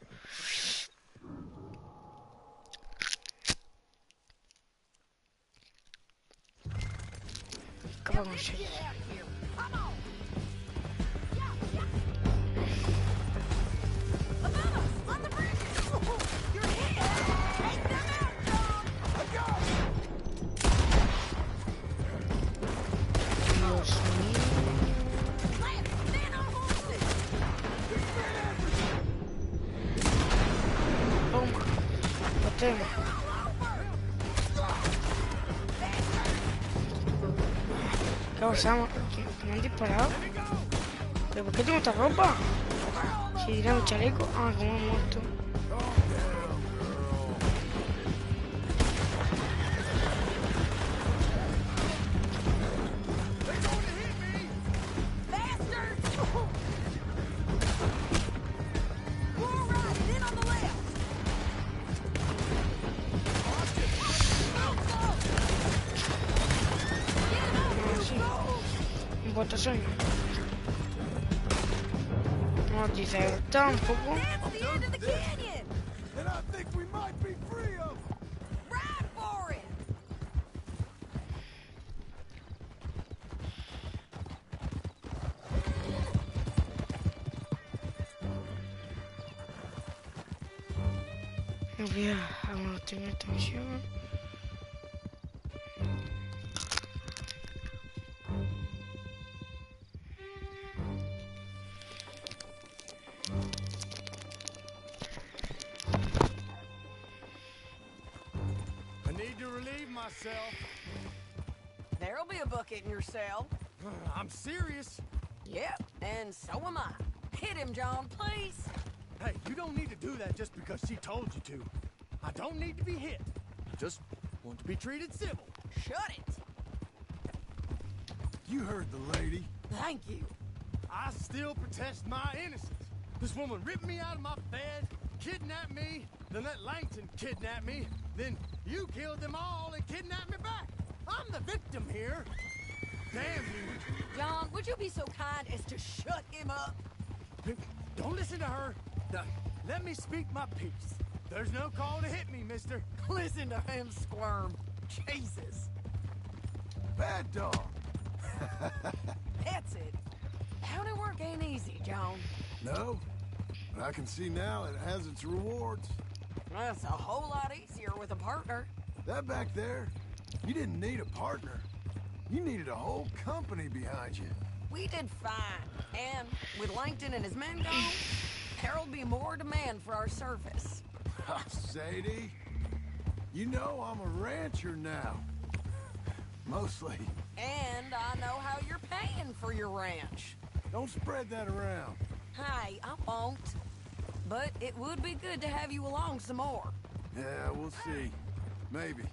¿Qué va a conseguir? Dios mío. Toma. Lo tengo. ¿Qué pasamos? ¿Me han disparado? ¿Pero por qué tengo esta ropa? Si dirá mi chaleco. Ah, como he muerto. Un puesto sueño. No dice tampoco. And I think we might be free of them. Ride for it! No voy a tener esta misión. I need to relieve myself. There'll be a bucket in your cell. I'm serious. Yep, and so am I. Hit him, John, please. Hey, you don't need to do that just because she told you to. I don't need to be hit. Just want to be treated civil. Shut it. You heard the lady. Thank you. I still protest my innocence. This woman ripped me out of my bed, kidnapped me, then let Langton kidnap me, then you killed them all and kidnapped me back. I'm the victim here. Damn you. John, would you be so kind as to shut him up? Don't listen to her. Let me speak my piece. There's no call to hit me, mister. Listen to him squirm. Jesus. Bad dog. That's it. County work ain't easy, John. No, but I can see now it has its rewards. That's a whole lot easier with a partner. That back there, you didn't need a partner. You needed a whole company behind you. We did fine. And with Langton and his men gone, there'll be more demand for our service. Sadie, you know I'm a rancher now. Mostly. And I know how you're paying for your ranch. Don't spread that around. Hey, I won't. But it would be good to have you along some more. Yeah, we'll see. Maybe.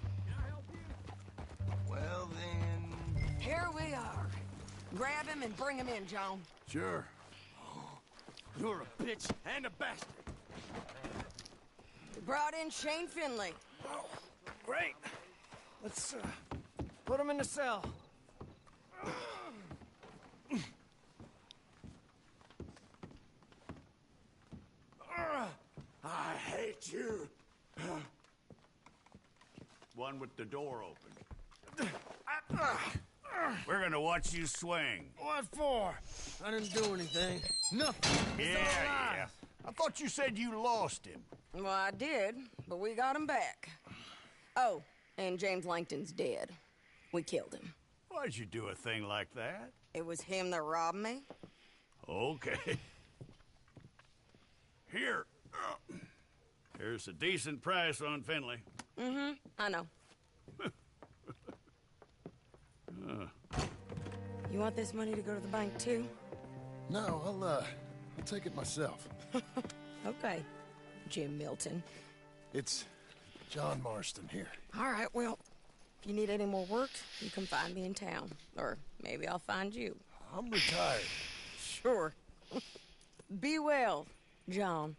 Well, then... Here we are. Grab him and bring him in, John. Sure. You're a bitch and a bastard. We brought in Shane Finley. Oh, great. Let's put him in the cell. I hate you. One with the door open. We're gonna watch you swing. What for? I didn't do anything. Nothing. It's all right. Yeah. I thought you said you lost him. Well, I did, but we got him back. Oh, and James Langton's dead. We killed him. Why'd you do a thing like that? It was him that robbed me. Okay. Here. Here's a decent price on Finley. Mm-hmm, I know. You want this money to go to the bank, too? No, I'll take it myself. Okay, Jim Milton. It's John Marston here. All right, well, if you need any more work, you can find me in town. Or maybe I'll find you. I'm retired. Sure. Be well, John.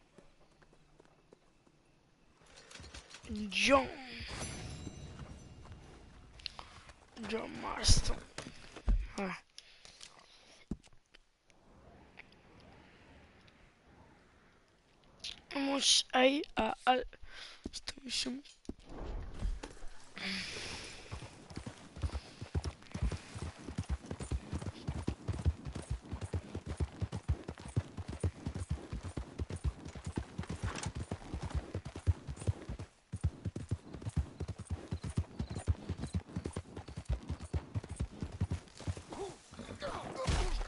John Marston. Vamos a ir al...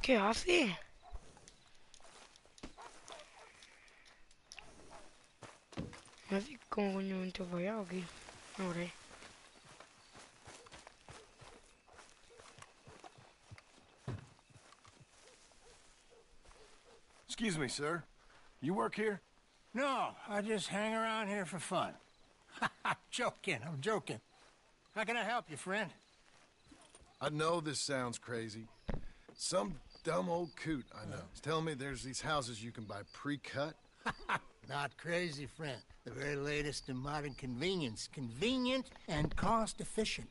¿Qué hace? No sé cómo coño me entró para allá o aquí. Ahora. Excuse me, sir. You work here? No, I just hang around here for fun. I'm joking. How can I help you, friend? I know this sounds crazy. Some dumb old coot I know is telling me there's these houses you can buy pre-cut. Not crazy, friend. The very latest in modern convenience. Convenient and cost-efficient.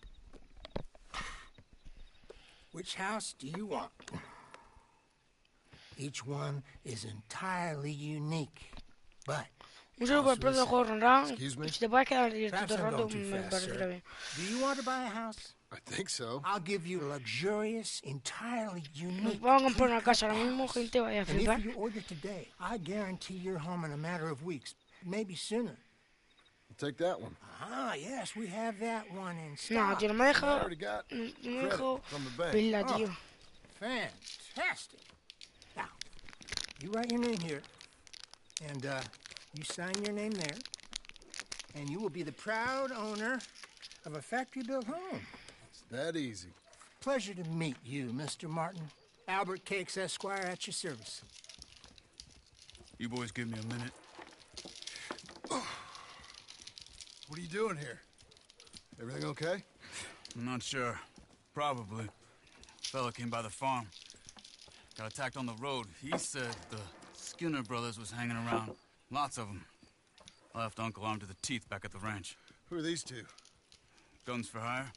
Which house do you want? Each one is entirely unique, but... Un saludo para el precio del juego rondado. Excuse me? Si te puedes quedar y Perhaps te I'm rato, going too me fast, parece sir. bien. Do you want to buy a house? I think so. I'll give you a luxurious, entirely Nos unique... vamos a comprar una casa ahora mismo, gente, vaya a And flipar. if you order today, I guarantee you're home in a matter of weeks, maybe sooner. I'll take that one. Ah, yes, we have that one in No, stock. tío, no me I deja... already got No me credit dejo from the bank. verla, tío. Fantastic. Now, you write your name here, and you sign your name there, and you will be the proud owner of a factory-built home. It's that easy. Pleasure to meet you, Mr. Martin. Albert Cakes, Esquire, at your service. You boys give me a minute. What are you doing here? Everything okay? I'm not sure. Probably. Fella came by the farm. Got attacked on the road. He said the Skinner brothers was hanging around. Lots of them. I left Uncle armed to the teeth back at the ranch. Who are these two? Guns for hire?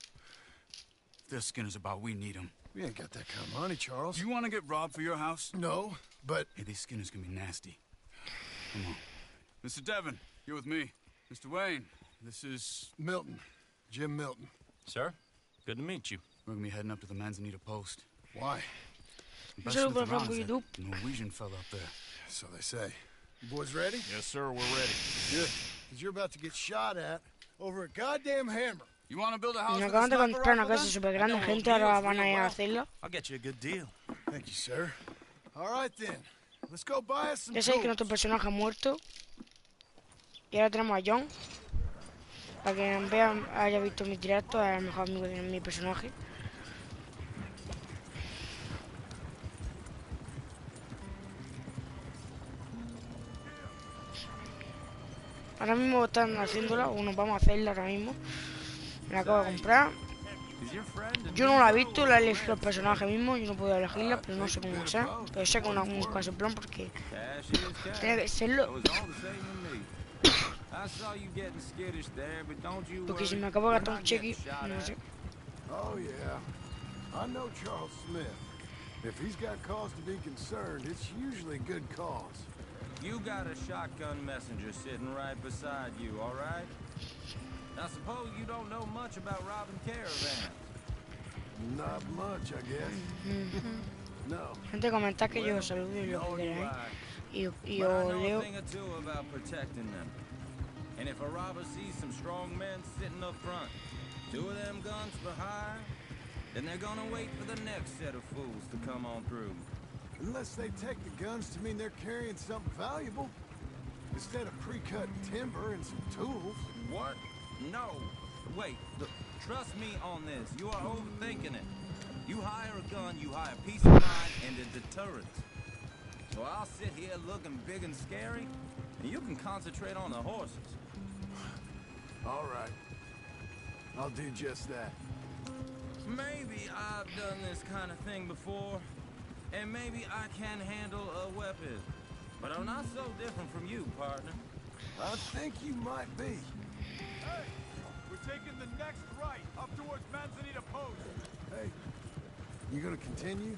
If they're Skinner's about, we need them. We ain't got that kind of money, Charles. You want to get robbed for your house? No, but... Hey, these Skinners can be nasty. Come on. Mr. Devon, you're with me. Mr. Wayne, this is... Milton. Jim Milton. Sir, good to meet you. We're gonna be heading up to the Manzanita post. Why? Best Sir, Smith but around from said YouTube. the Norwegian fella up there. So they say. You boys ready? Yes, sir, we're ready. Good. Because you're about to get shot at over a goddamn hammer. You want to build a house Me with a acaban de sniper comprar una rifle casa gun? súper grande, I know gente, deals ahora van a real ir a well. hacerla. I'll get you a good deal. Thank you, sir. All right, then. Let's go buy us some Ya sabéis que tools. nuestro personaje ha muerto. Y ahora tenemos a John. Para que vean, haya visto mis directos, es el mejor amigo de mi personaje. Ahora mismo están haciéndola, o nos vamos a hacerla ahora mismo. Me la acabo de comprar. Yo no la he visto, la he elegido el personaje mismo, yo no puedo elegirla, pero no sé cómo ser. Pero sé que una música en plan porque tiene que serlo. Porque si me acabo de gastar un cheque, no sé. Oh, yeah. I know Charles Smith. If he's got cause to be concerned, it's usually good cause. You got a shotgun messenger sitting right beside you, all right? Now suppose you don't know much about robbing caravans. Not much, I guess. No. Gente, comentad que yo os saludo y lo que queráis. Y os leo. About protecting them. And if a robber sees some strong men sitting up front, 2 of them guns behind, then they're gonna wait for the next set of fools to come on through. Unless they take the guns to mean they're carrying something valuable. Instead of pre-cut timber and some tools. What? No. Wait, look, trust me on this. You are overthinking it. You hire a gun, you hire peace of mind and a deterrent. So I'll sit here looking big and scary, and you can concentrate on the horses. All right. I'll do just that. Maybe I've done this kind of thing before, and maybe I can handle a weapon. But I'm not so different from you, partner. I think you might be. Hey, we're taking the next right, up towards Manzanita Post. Hey, you gonna continue?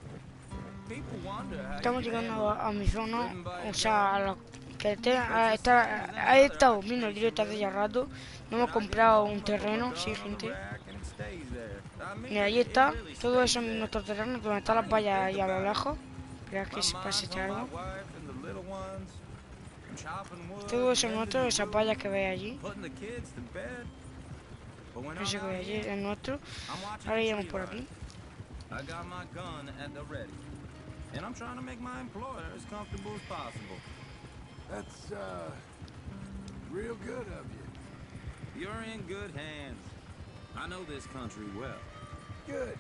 People wonder how Estamos llegando a mi zona, o sea, a lo que he estado viendo el directo hace ya rato. No hemos comprado un terreno, sí, gente. Mira, ahí está, todo eso en nuestro terreno, donde están las vallas ahí a lo lejos. Esperad que se pase algo. Todo eso es nuestro, esas vallas que veis allí. Eso que veis allí es nuestro. Ahora iremos por aquí. And I'm trying to make my employer as comfortable as possible. That's, real good of you. You're in good hands. I know this country well. Good.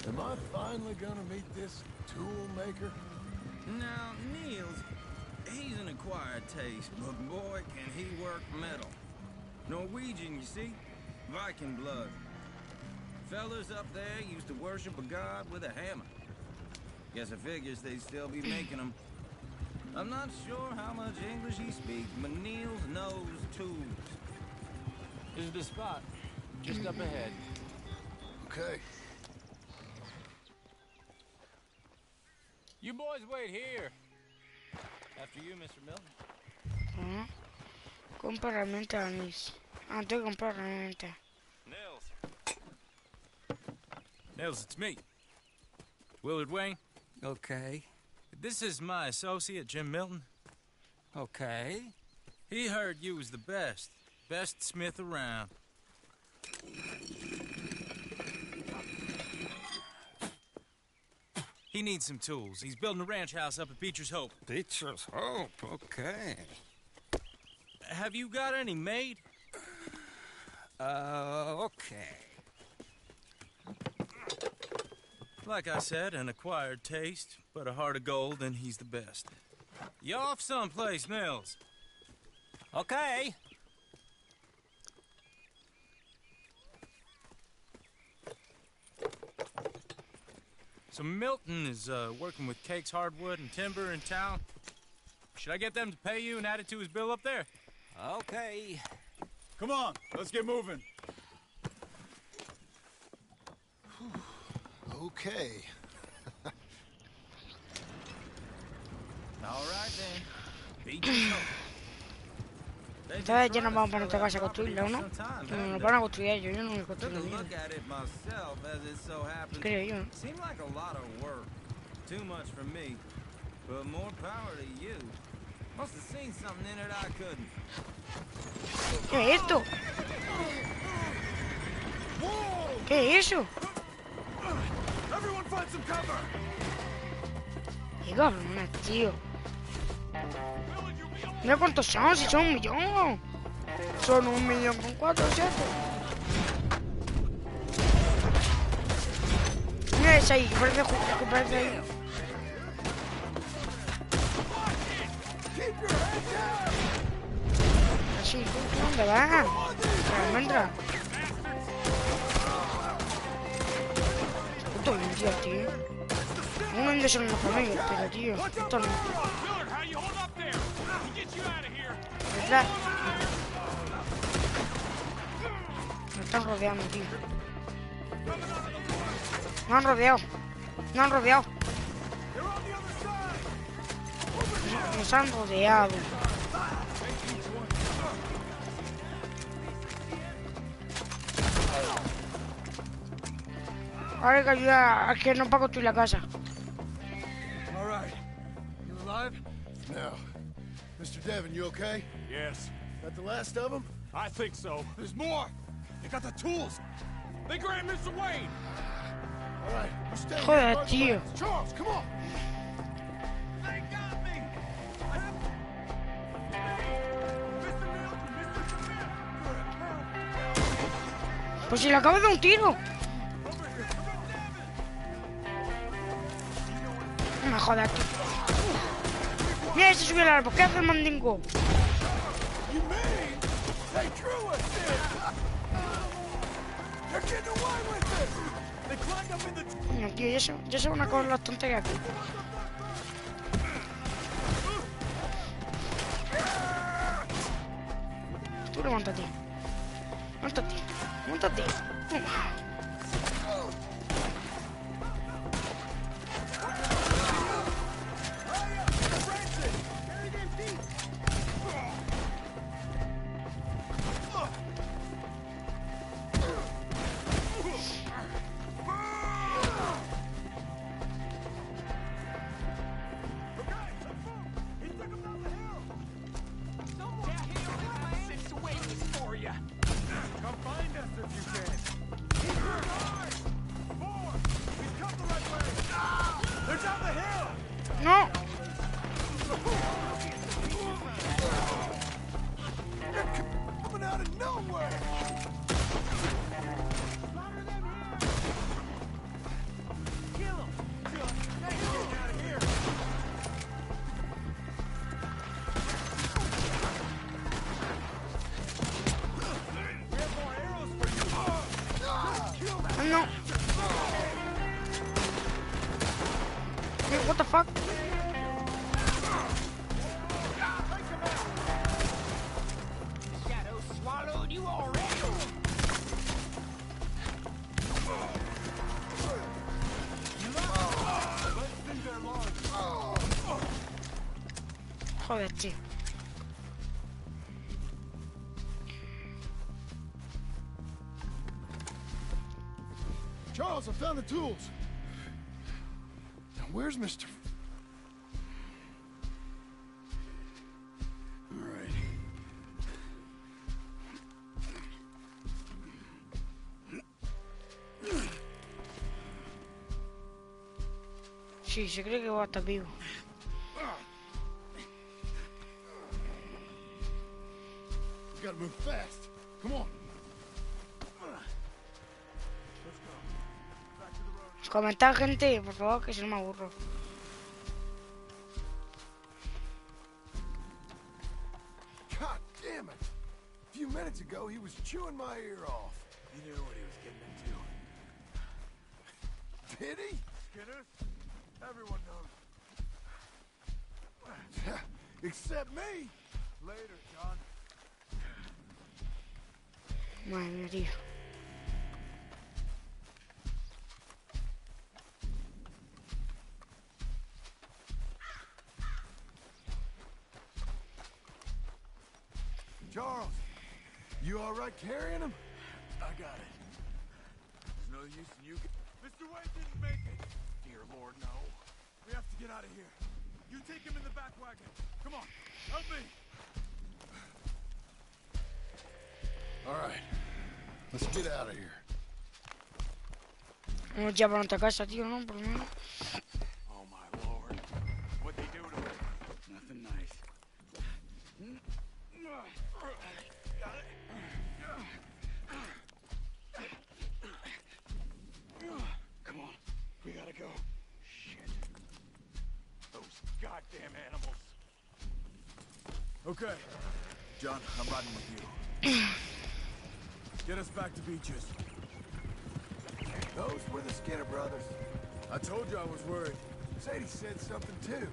Am I finally gonna meet this tool maker? Now, Niels, he's an acquired taste, but boy, can he work metal. Norwegian, you see? Viking blood. Fellas up there used to worship a god with a hammer. Guess I figures they'd still be making them. I'm not sure how much English he speaks, but Niels knows tools. This is the spot. Just up ahead. Okay. You boys wait here. After you, Mr. Milton. Compra realmente a Nils. Ah, tengo que comprar realmente. Nils, it's me. Willard Wayne. Okay. This is my associate, Jim Milton. Okay. He heard you was the best smith around. He needs some tools. He's building a ranch house up at Beecher's Hope. Beecher's Hope, okay. Have you got any made? Okay. Like I said, an acquired taste, but a heart of gold, and he's the best. You off someplace, Nils? Okay. So Milton is working with Cake's Hardwood and Timber in town. Should I get them to pay you and add it to his bill up there? Okay. Come on, let's get moving. Okay. All right then. Beecher's Hope. Entonces ya nos vamos para nuestra casa a construirla, ¿o no? No, nos van a construir ellos, yo no me construyo bien. Creo yo. Seemed like a lot of work. Too much for me. But more power to you. Must have seen something in it I couldn't. ¿Qué es esto? ¿Qué es eso? Everyone find some cover. Qué cabrones, tío. Mira cuántos son, si son 1.000.000. Son 1.000.000.400. Mira ese ahí, que parece ahí. Así, ¿tú dónde vas? Almendra. Puto limpio, tío. Uno de esos no los amigos, pero tío, esto no. ¿Verdad? Me están rodeando, tío. Me han rodeado. Me han rodeado. Nos han rodeado. Ahora hay que ayudar a que no para construir la casa. All right. You alive? No. Mr. Devon, you okay? Yes. That the last of them? I think so. There's more. They got the tools. They grabbed Mr. Wayne. All right. You stay here. Joder, guard the tío. lands. Charles, come on. They got me. Pues si le acabo de dar un tiro. No me jodas, tío. Mira, se subió al árbol. ¿Qué hace el mandingo? You mean they drew us in? They're getting away with it. They climbed up in the... No, tío, ya se van a acabar las tonterías aquí. Tú levántate. Levántate. Levántate. No. Coming out of nowhere. Kill him. Get out of here. We have more arrows for you. Kill that. No. Hey, what the fuck? Shadow swallowed you already. Joder, tío. Charles, I found the tools. Now, where's Mr. All right. Sí, se cree que va a estar vivo. You gotta move fast. Come on. Comentar, gente, por favor, que si no me aburro. God damn it! A few minutes ago, he was chewing my ear off. He knew what he was getting into. Did he? Skinner? Everyone knows. Except me. Later, John. Madre mía, tío. Charles, you all right carrying him? I got it. There's no use in you. Mr. Wayne didn't make it. Dear Lord, no. We have to get out of here. You take him in the back wagon. Come on, help me. All right, let's get out of here. Vamos ya para nuestra casa, tío, ¿no? Por lo menos. Oh my Lord. What'd they do to him? Nothing nice. Come on, we gotta go. Shit. Those goddamn animals. Okay. John, I'm riding with you. Get us back to Beaches. Those were the Skinner brothers. I told you I was worried. Sadie said something too.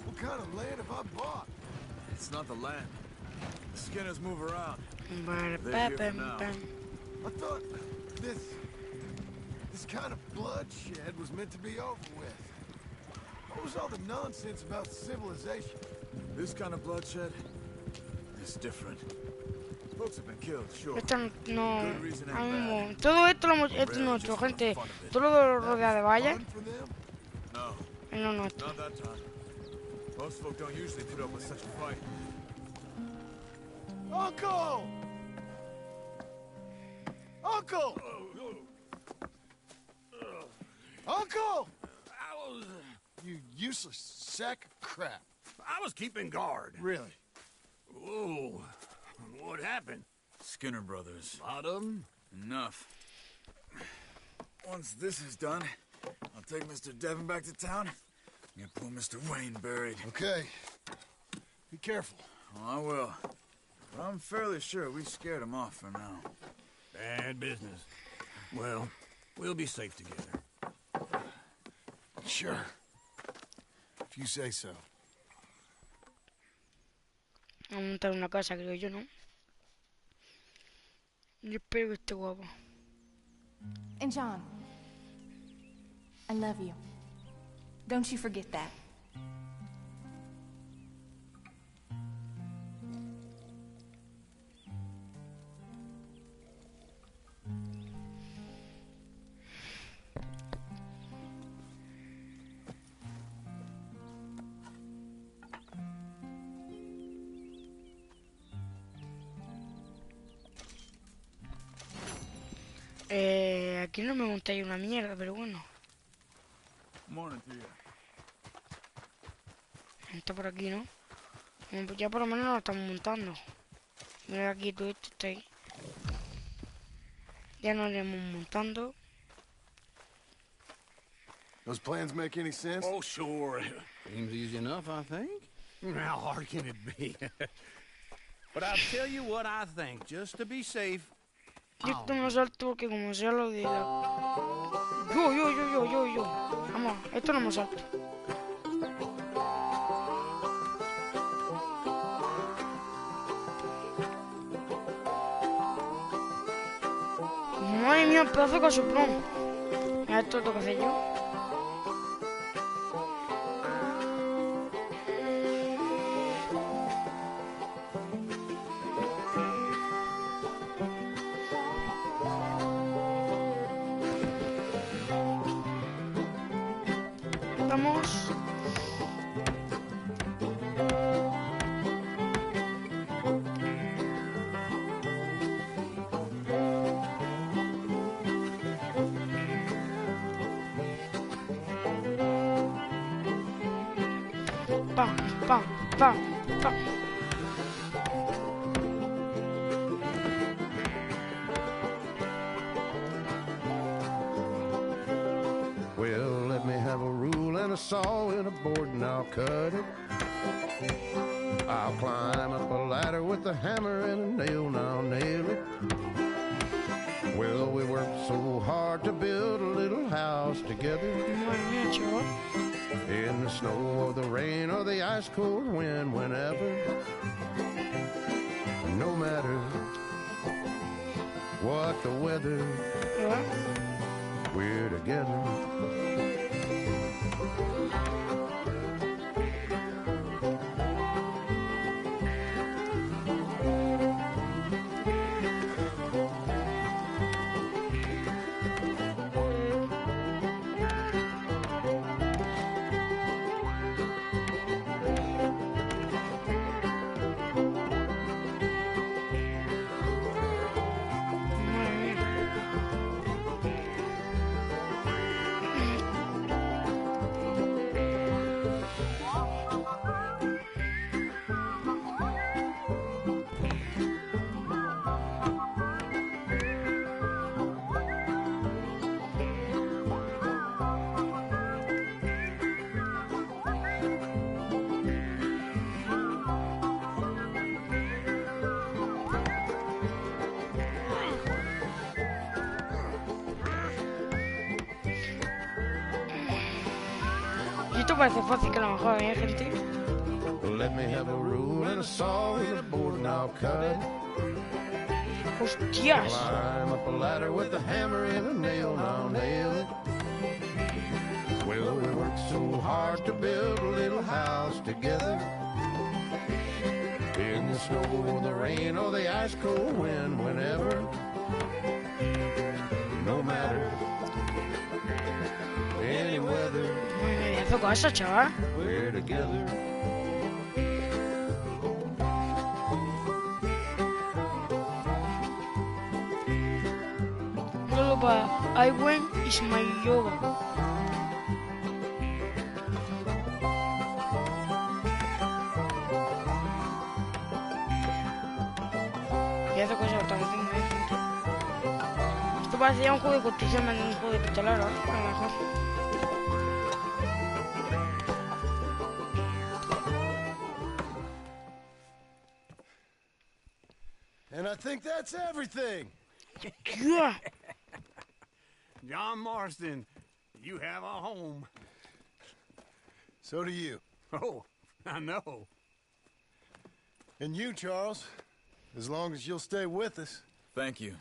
What kind of land have I bought? It's not the land. The Skinners move around. Vale, They're here for now. I thought this kind of bloodshed was meant to be over with. What was all the nonsense about civilization? This kind of bloodshed is different. Folks have been killed, sure. Esto no... Good reason ahora and mismo, bad. todo esto lo hemos... Esto es nuestro, gente. Todo lo que lo rodea de vallas Fun for them? No, es lo nuestro. not that time. Most folk don't usually put up with such a fight. Uncle! Uncle! Uncle! You useless sack of crap. I was keeping guard. Really? Whoa. What happened? Skinner brothers. Lot of them? Enough. Once this is done, I'll take Mr. Devon back to town and get poor Mr. Wayne buried. Okay. Be careful. Oh, I will. But I'm fairly sure we scared him off for now. Bad business. Well, we'll be safe together. Sure. If you say so. Vamos a montar una casa, creo yo, ¿no? Yo espero que esté guapo. And John, I love you. Don't you forget that. Aquí no me montáis una mierda, pero bueno. Morning to you. Está por aquí, ¿no? Bueno, pues ya por lo menos lo estamos montando. Mira aquí, todo esto está ahí. Ya nos iremos montando. Those plans make any sense? Oh, sure. Seems easy enough, I think. How hard can it be? But I'll tell you what I think, just to be safe. Yo esto no salto porque como sea lo de la... Yo. Vamos, esto no me salto. Madre mía, pedazo de casoplón. Mira, esto lo que hacer yo. Vamos. Pam. Well, let me have a rule and a saw and a board and I'll cut it. I'll climb up a ladder with a hammer and a nail and I'll nail it. Well, we worked so hard to build a little house together. In the snow or the rain or the ice cold wind, whenever. No matter what the weather, we're together. Esto parece fácil que a lo mejor, gente. Let me have a rule and a saw and a board and I'll cut. Hostias. Climb up a ladder with a hammer and a nail and I'll nail it. Well, we worked so so hard to build a little house together. In the snow, the rain, or the ice cold wind, whenever. No matter any weather. Cosa, chaval. We're together. I went is my yoga. Y hace cosas que estamos haciendo ahí, gente. Esto parecía un juego de construcción más que un juego de pistolero, ¿eh? A lo mejor. And I think that's everything. Yeah. John Marston, you have a home. So do you. Oh, I know. And you, Charles, as long as you'll stay with us. Thank you.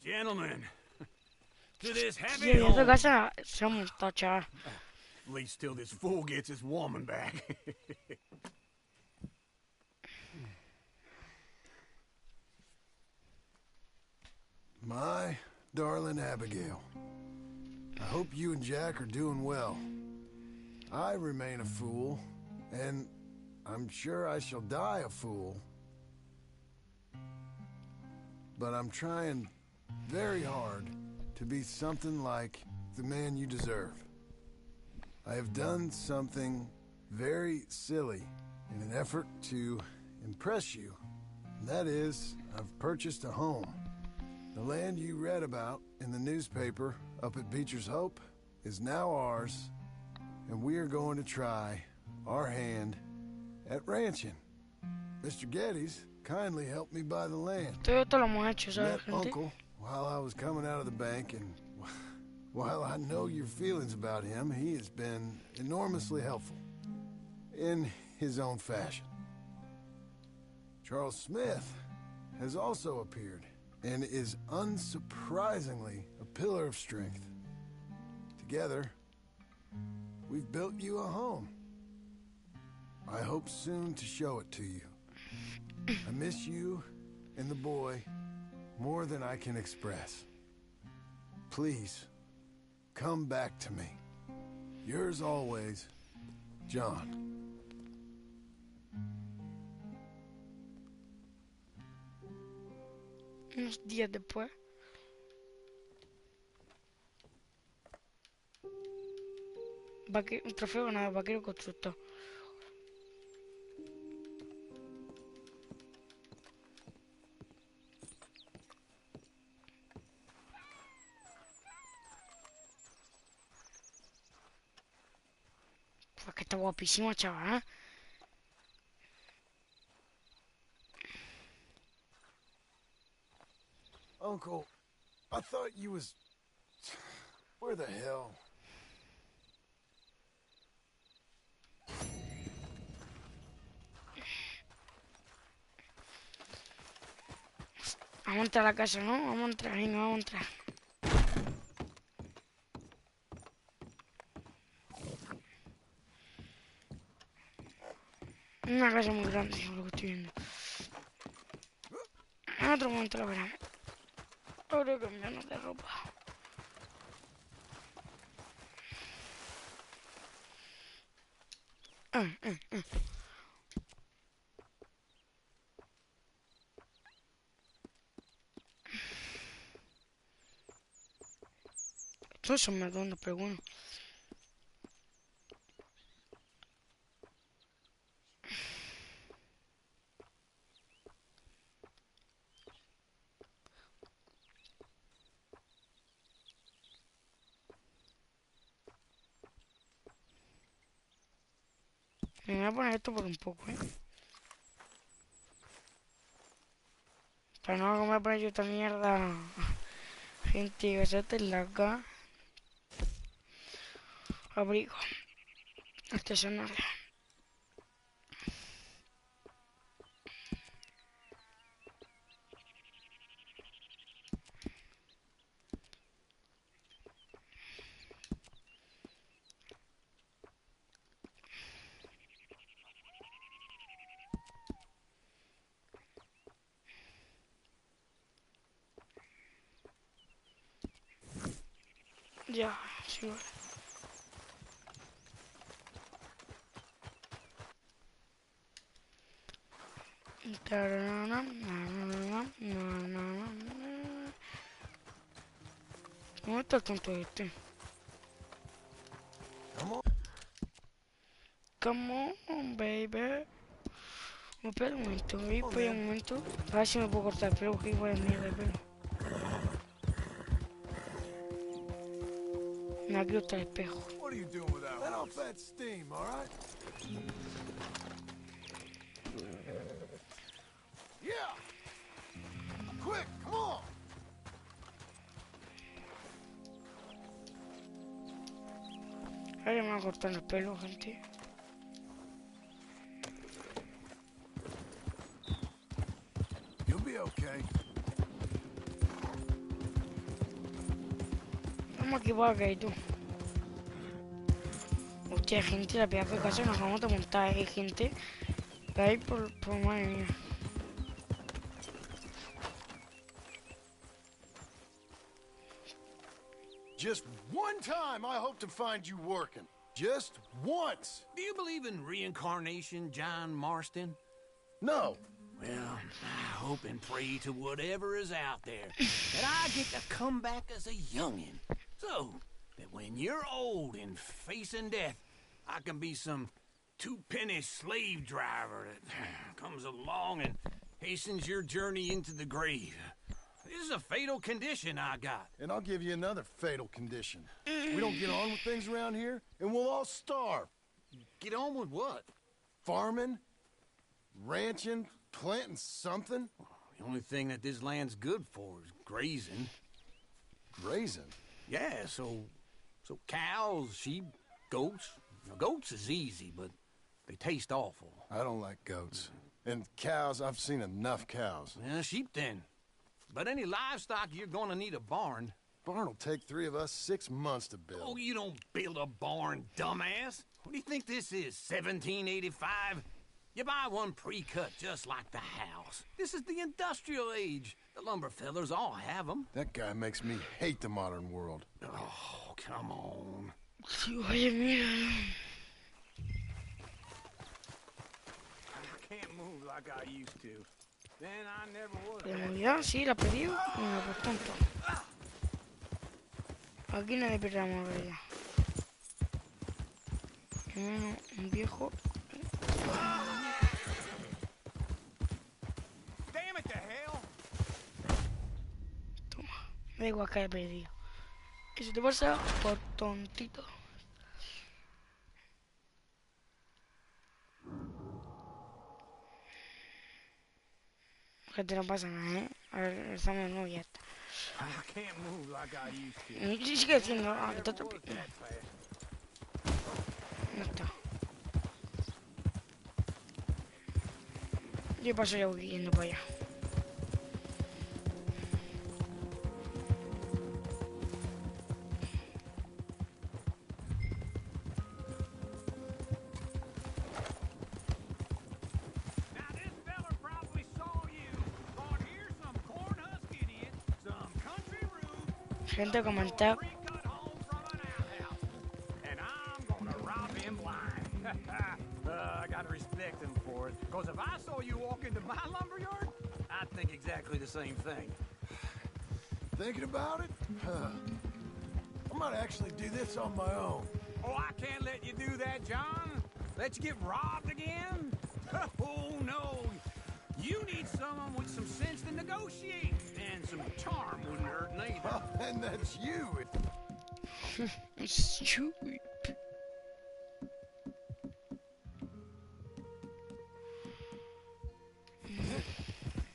Gentlemen, to this happy Yeah, home. esa casa se ha montado, chaval. At least till this fool gets his woman back. My darling Abigail, I hope you and Jack are doing well. I remain a fool, and I'm sure I shall die a fool. But I'm trying very hard to be something like the man you deserve. I have done something very silly in an effort to impress you. And that is, I've purchased a home. The land you read about in the newspaper up at Beecher's Hope is now ours, and we are going to try our hand at ranching. Mr. Geddes kindly helped me buy the land. Todo esto lo hemos hecho, ¿sabes, Met gente? Uncle while I was coming out of the bank, and while I know your feelings about him, he has been enormously helpful in his own fashion. Charles Smith has also appeared and is unsurprisingly a pillar of strength. Together, we've built you a home. I hope soon to show it to you. I miss you and the boy more than I can express. Please, come back to me. Yours always, John. Unos días después. Un trofeo ganado, vaquero constructor. Pues que está guapísimo, chaval, ¿eh? Uncle, I thought you was... Where the hell? Vamos a entrar a la casa, ¿no? Vamos a entrar, venga, vamos a entrar. Una casa muy grande, por lo que estoy viendo. En otro momento lo veremos. Ahora cambiarnos de ropa. Estos son redondos, pero bueno. Me voy a poner esto por un poco, ¿eh? Para no comer poner yo esta mierda. Gente, gasate en la acá. Abrigo. Artesanal. Ya, sí. ¿Cómo está el tonto este? Come on, baby. Me espera un momento, voy un momento. A ver si me puedo cortar el pelo, porque igual es mierda el pelo. No, aquí está el espejo. What are you doing with that? Let off that steam, all right? Yeah. Quick, come on. Ahora me voy a cortar el pelo, gente. You'll be okay. Vamos aquí para acá y tú. Hostia, gente, la pedazo de casa nos vamos a montar, gente. Ahí por madre mía. Just one time I hope to find you working. Just once. Do you believe in reincarnation, John Marston? No. Well, I hope and pray to whatever is out there that I get to come back as a youngin'. So that when you're old and facing death, I can be some two-penny slave driver that comes along and hastens your journey into the grave. This is a fatal condition I got. And I'll give you another fatal condition. We don't get on with things around here, and we'll all starve. Get on with what? Farming, ranching, planting something. The only thing that this land's good for is grazing. Grazing? Yeah, so cows, sheep, goats. Now, goats is easy, but they taste awful. I don't like goats. And cows, I've seen enough cows. Yeah, sheep then. But any livestock, you're gonna need a barn. Barn will take 3 of us 6 months to build. Oh, you don't build a barn, dumbass. What do you think this is, 1785? You buy one pre-cut just like the house. This is the industrial age. The lumber fellers all have them. That guy makes me hate the modern world. Oh, come on. Oye, mira. I can't move like I used to. Then I never would. Pero ya, sí, la pedí. Bueno, pues tonto. Aquí nadie pierde la mover ya. Un viejo. Damn it to hell. Toma. Me da igual que haya perdido. Eso te pasa por tontito. Gente, no pasa nada, ¿eh? A ver, estamos nuevos y ya está. I can't move like I used to. Sí, sigue diciendo. Ah, que está otro. No está. Yo paso ya voy yendo para allá. Gente, comentar. And I'm gonna rob him blind. I gotta respect him for it. Because if I saw you walk into my lumberyard, I'd think exactly the same thing. Thinking about it? I might actually do this on my own. Oh, I can't let you do that, John. Let you get robbed again? Oh, no. You need someone with some sense to negotiate. And some charm wouldn't hurt neither. And that's you. It's true.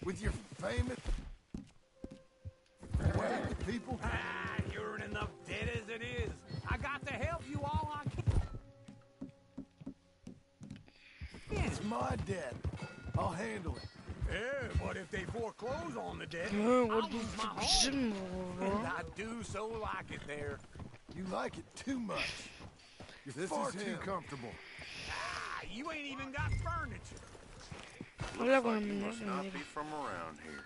With your famous way with people. Ah, you're in enough debt as it is. I got to help you all I can. It's my debt. I'll handle it. Yeah, but if they foreclose on the debt, What I'll do you lose my home. And I do so like it there. You like it too much. You're far too comfortable. Ah, you ain't even got furniture. Hola con el You menor. must not be from around here.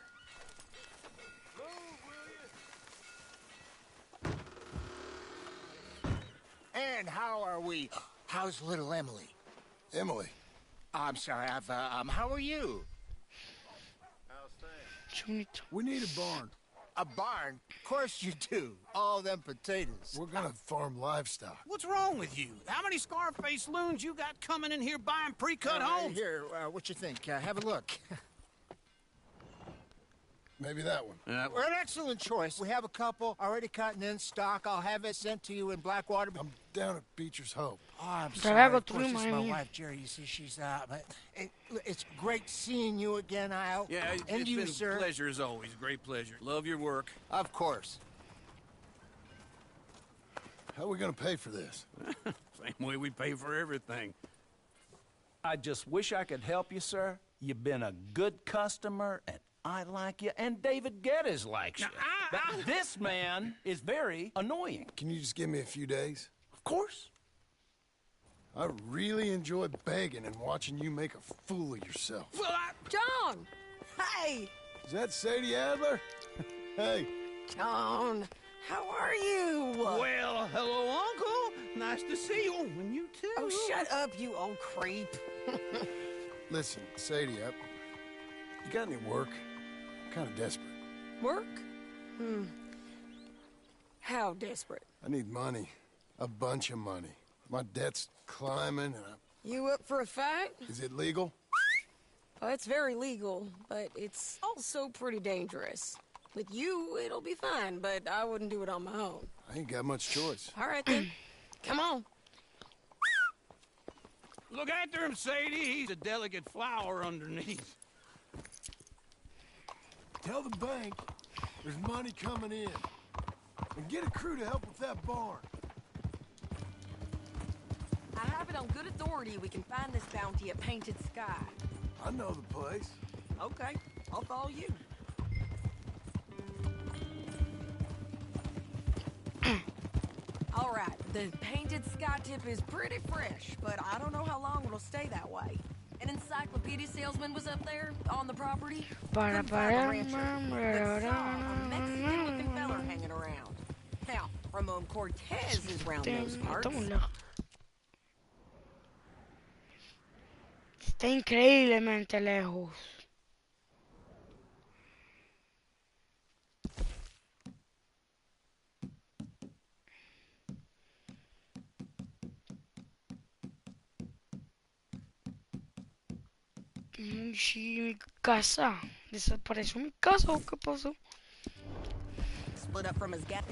And how are we? How's little Emily? Emily. I'm sorry, how are you? We need a barn. A barn? Of course you do. All them potatoes. We're gonna farm livestock. What's wrong with you? How many Scarface loons you got coming in here buying pre-cut homes? Here, what you think? Have a look. Maybe that one. We're an excellent choice. We have a couple already cut and in stock. I'll have it sent to you in Blackwater. I'm down at Beecher's Hope. Oh, I'm Te sorry. voy a Of course, construir, it's madre my mía. wife, Jerry. You see, she's but it's great seeing you again, Al. Yeah, and it's you, been sir. a pleasure as always. Great pleasure. Love your work. Of course. How are we gonna pay for this? Same way we pay for everything. I just wish I could help you, sir. You've been a good customer, and I like you, and David Geddes likes you. But this man is very annoying. Can you just give me a few days? Of course. I really enjoy begging and watching you make a fool of yourself. Well, John! Hey! Is that Sadie Adler? Hey. John, how are you? Well, hello, Uncle. Nice to see you. And you too. Oh, shut up, you old creep. Listen, Sadie, you got any work? I'm kind of desperate. Work? How desperate? I need money. A bunch of money. My debt's climbing, and You up for a fight? Is it legal? Oh, it's very legal, but it's also pretty dangerous. With you, it'll be fine, but I wouldn't do it on my own. I ain't got much choice. All right, then. Come on. Look after him, Sadie. He's a delicate flower underneath. Tell the bank there's money coming in. And get a crew to help with that barn. I have it on good authority we can find this bounty at Painted Sky. I know the place. Okay, I'll follow you. All right, the Painted Sky tip is pretty fresh, but I don't know how long it'll stay that way. An encyclopedia salesman was up there on the property. Couldn't find a rancher, but saw a Mexican-looking feller hanging around. Now, Ramon Cortez is round those parts. Está increíblemente lejos. Sí, mi casa. ¿Desapareció mi casa o qué pasó? Split up from his gap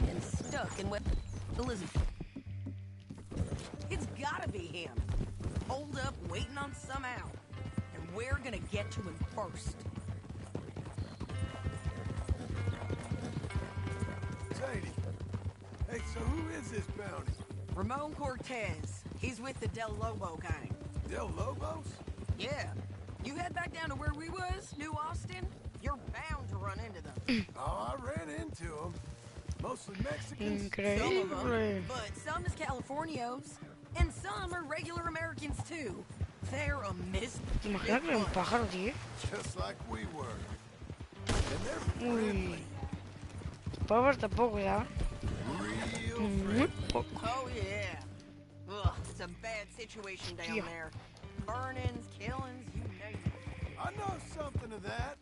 and stuck in what Elizabeth. It's gotta be him. Hold up, waiting on some out. And we're gonna get to him first. Sadie. Hey, so who is this bounty? Ramon Cortez. He's with the Del Lobo gang. Del Lobos? Yeah. You head back down to where we was, New Austin, you're bound to run into them. Oh, I ran into them. Mostly Mexicans. Some of them, but some is Californios. And some are regular Americans, too. They're a Imagina que era un pájaro, tío. Just like we were. And they're friendly. Puedo ver tampoco, ¿ya? Oh, yeah. Ugh, it's a bad situation down there. Burnings, killings, you name it. I know something of that.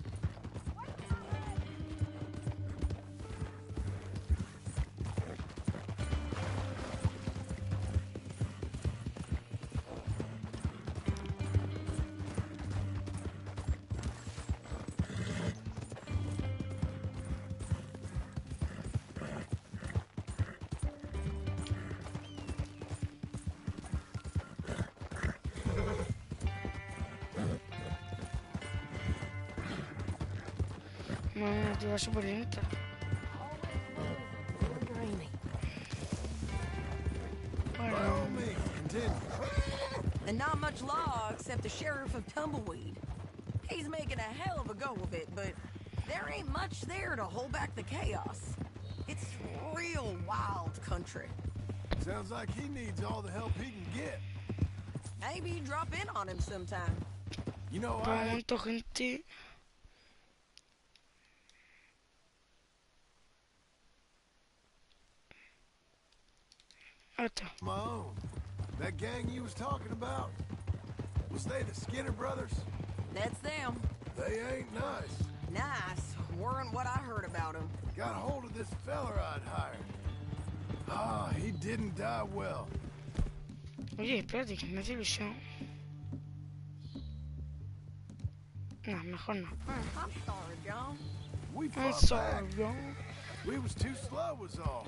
No, te va súper lenta. And not much law except the sheriff of Tumbleweed. He's making a hell of a go of it, but there ain't much there to hold back the chaos. It's real wild country. Sounds like he needs all the help he can get. Maybe drop in on him sometime. You know, Por un momento, gente. Esto. My own. That gang you was talking about? Was they the Skinner brothers? That's them. They ain't nice. Nice. Weren't what I heard about them. Got a hold of this fella I'd hired. Ah, he didn't die well. Oye, espérate, que me hace ilusión. No, mejor no. I'm sorry, John. We I'm fought sorry, back. John. We was too slow was all.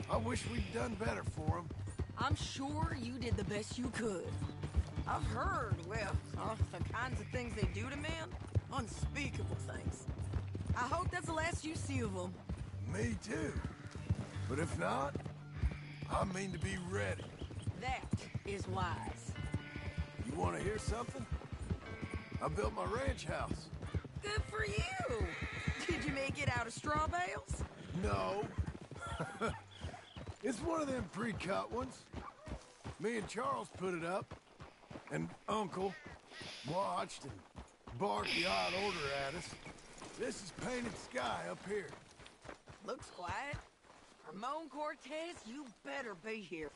I wish we'd done better for him. I'm sure you did the best you could. I've heard, well, the kinds of things they do to men. Unspeakable things. I hope that's the last you see of them. Me too. But if not, I mean to be ready. That is wise. You want to hear something? I built my ranch house. Good for you. Did you make it out of straw bales? No. It's one of them pre-cut ones. Me and Charles put it up, and Uncle watched and barked the odd order at us. This is painted sky up here. Looks quiet. Ramon Cortez, you better be here.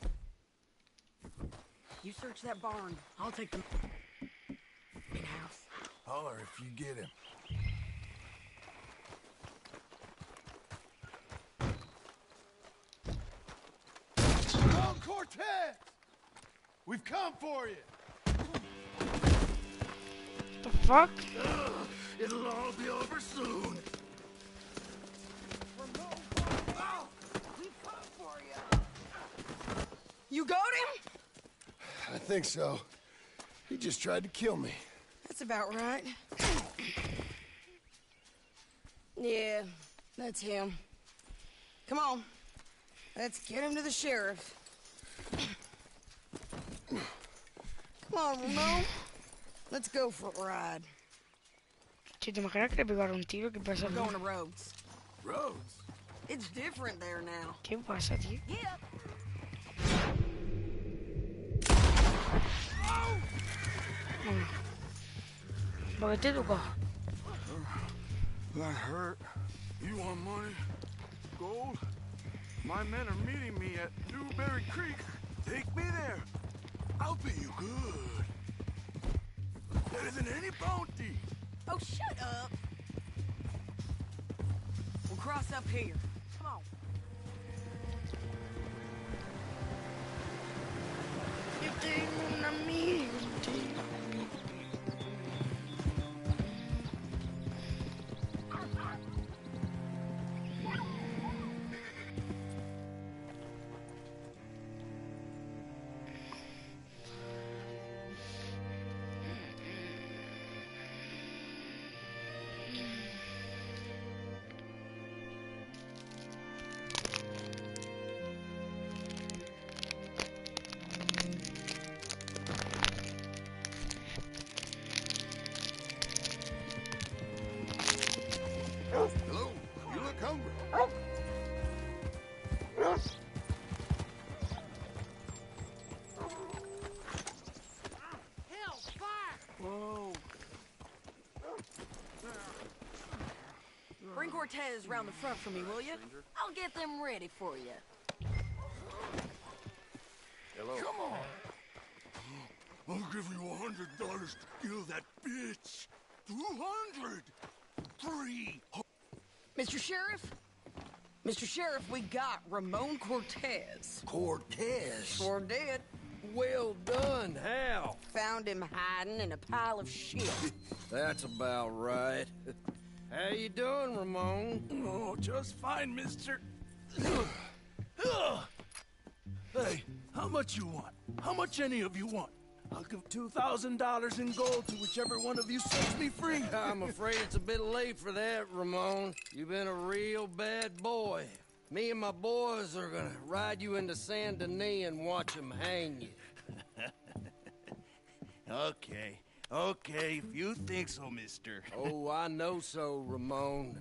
You search that barn. I'll take the house. Holler if you get him. Ramon Cortez! We've come for you! The fuck? It'll all be over soon. Oh, we've come for you. You got him? I think so. He just tried to kill me. That's about right. Yeah, that's him. Come on. Let's get him to the sheriff. Come on, Ramon. Let's go for a ride. Si te imaginas que le pegaron un tiro, ¿qué pasa? We're going to Rhodes. Rhodes? It's different there now. ¿Qué pasa, tío? Yeah. ¿Por qué te tocó? That hurt. You want money? Gold? My men are meeting me at Newberry Creek. Take me there. I'll pay you good. Better than any bounty. Oh, shut up. We'll cross up here. Come on. Yo tengo un amigo, tío. Hello, you look hungry. Hell, fire! Whoa. Bring Cortez round the front for me, will you? I'll get them ready for you. Hello. Come on. I'll give you $100 to kill that bitch. 200. 3. Mr. Sheriff? Mr. Sheriff, we got Ramon Cortez. Cortez? Sure did. Well done. How? Found him hiding in a pile of shit. That's about right. How you doing, Ramon? Oh, just fine, mister. Hey, how much you want? How much any of you want? I'll give $2,000 in gold to whichever one of you sets me free. I'm afraid it's a bit late for that, Ramon. You've been a real bad boy. Me and my boys are gonna ride you into Saint Denis and watch them hang you. Okay, if you think so, mister. Oh, I know so, Ramon.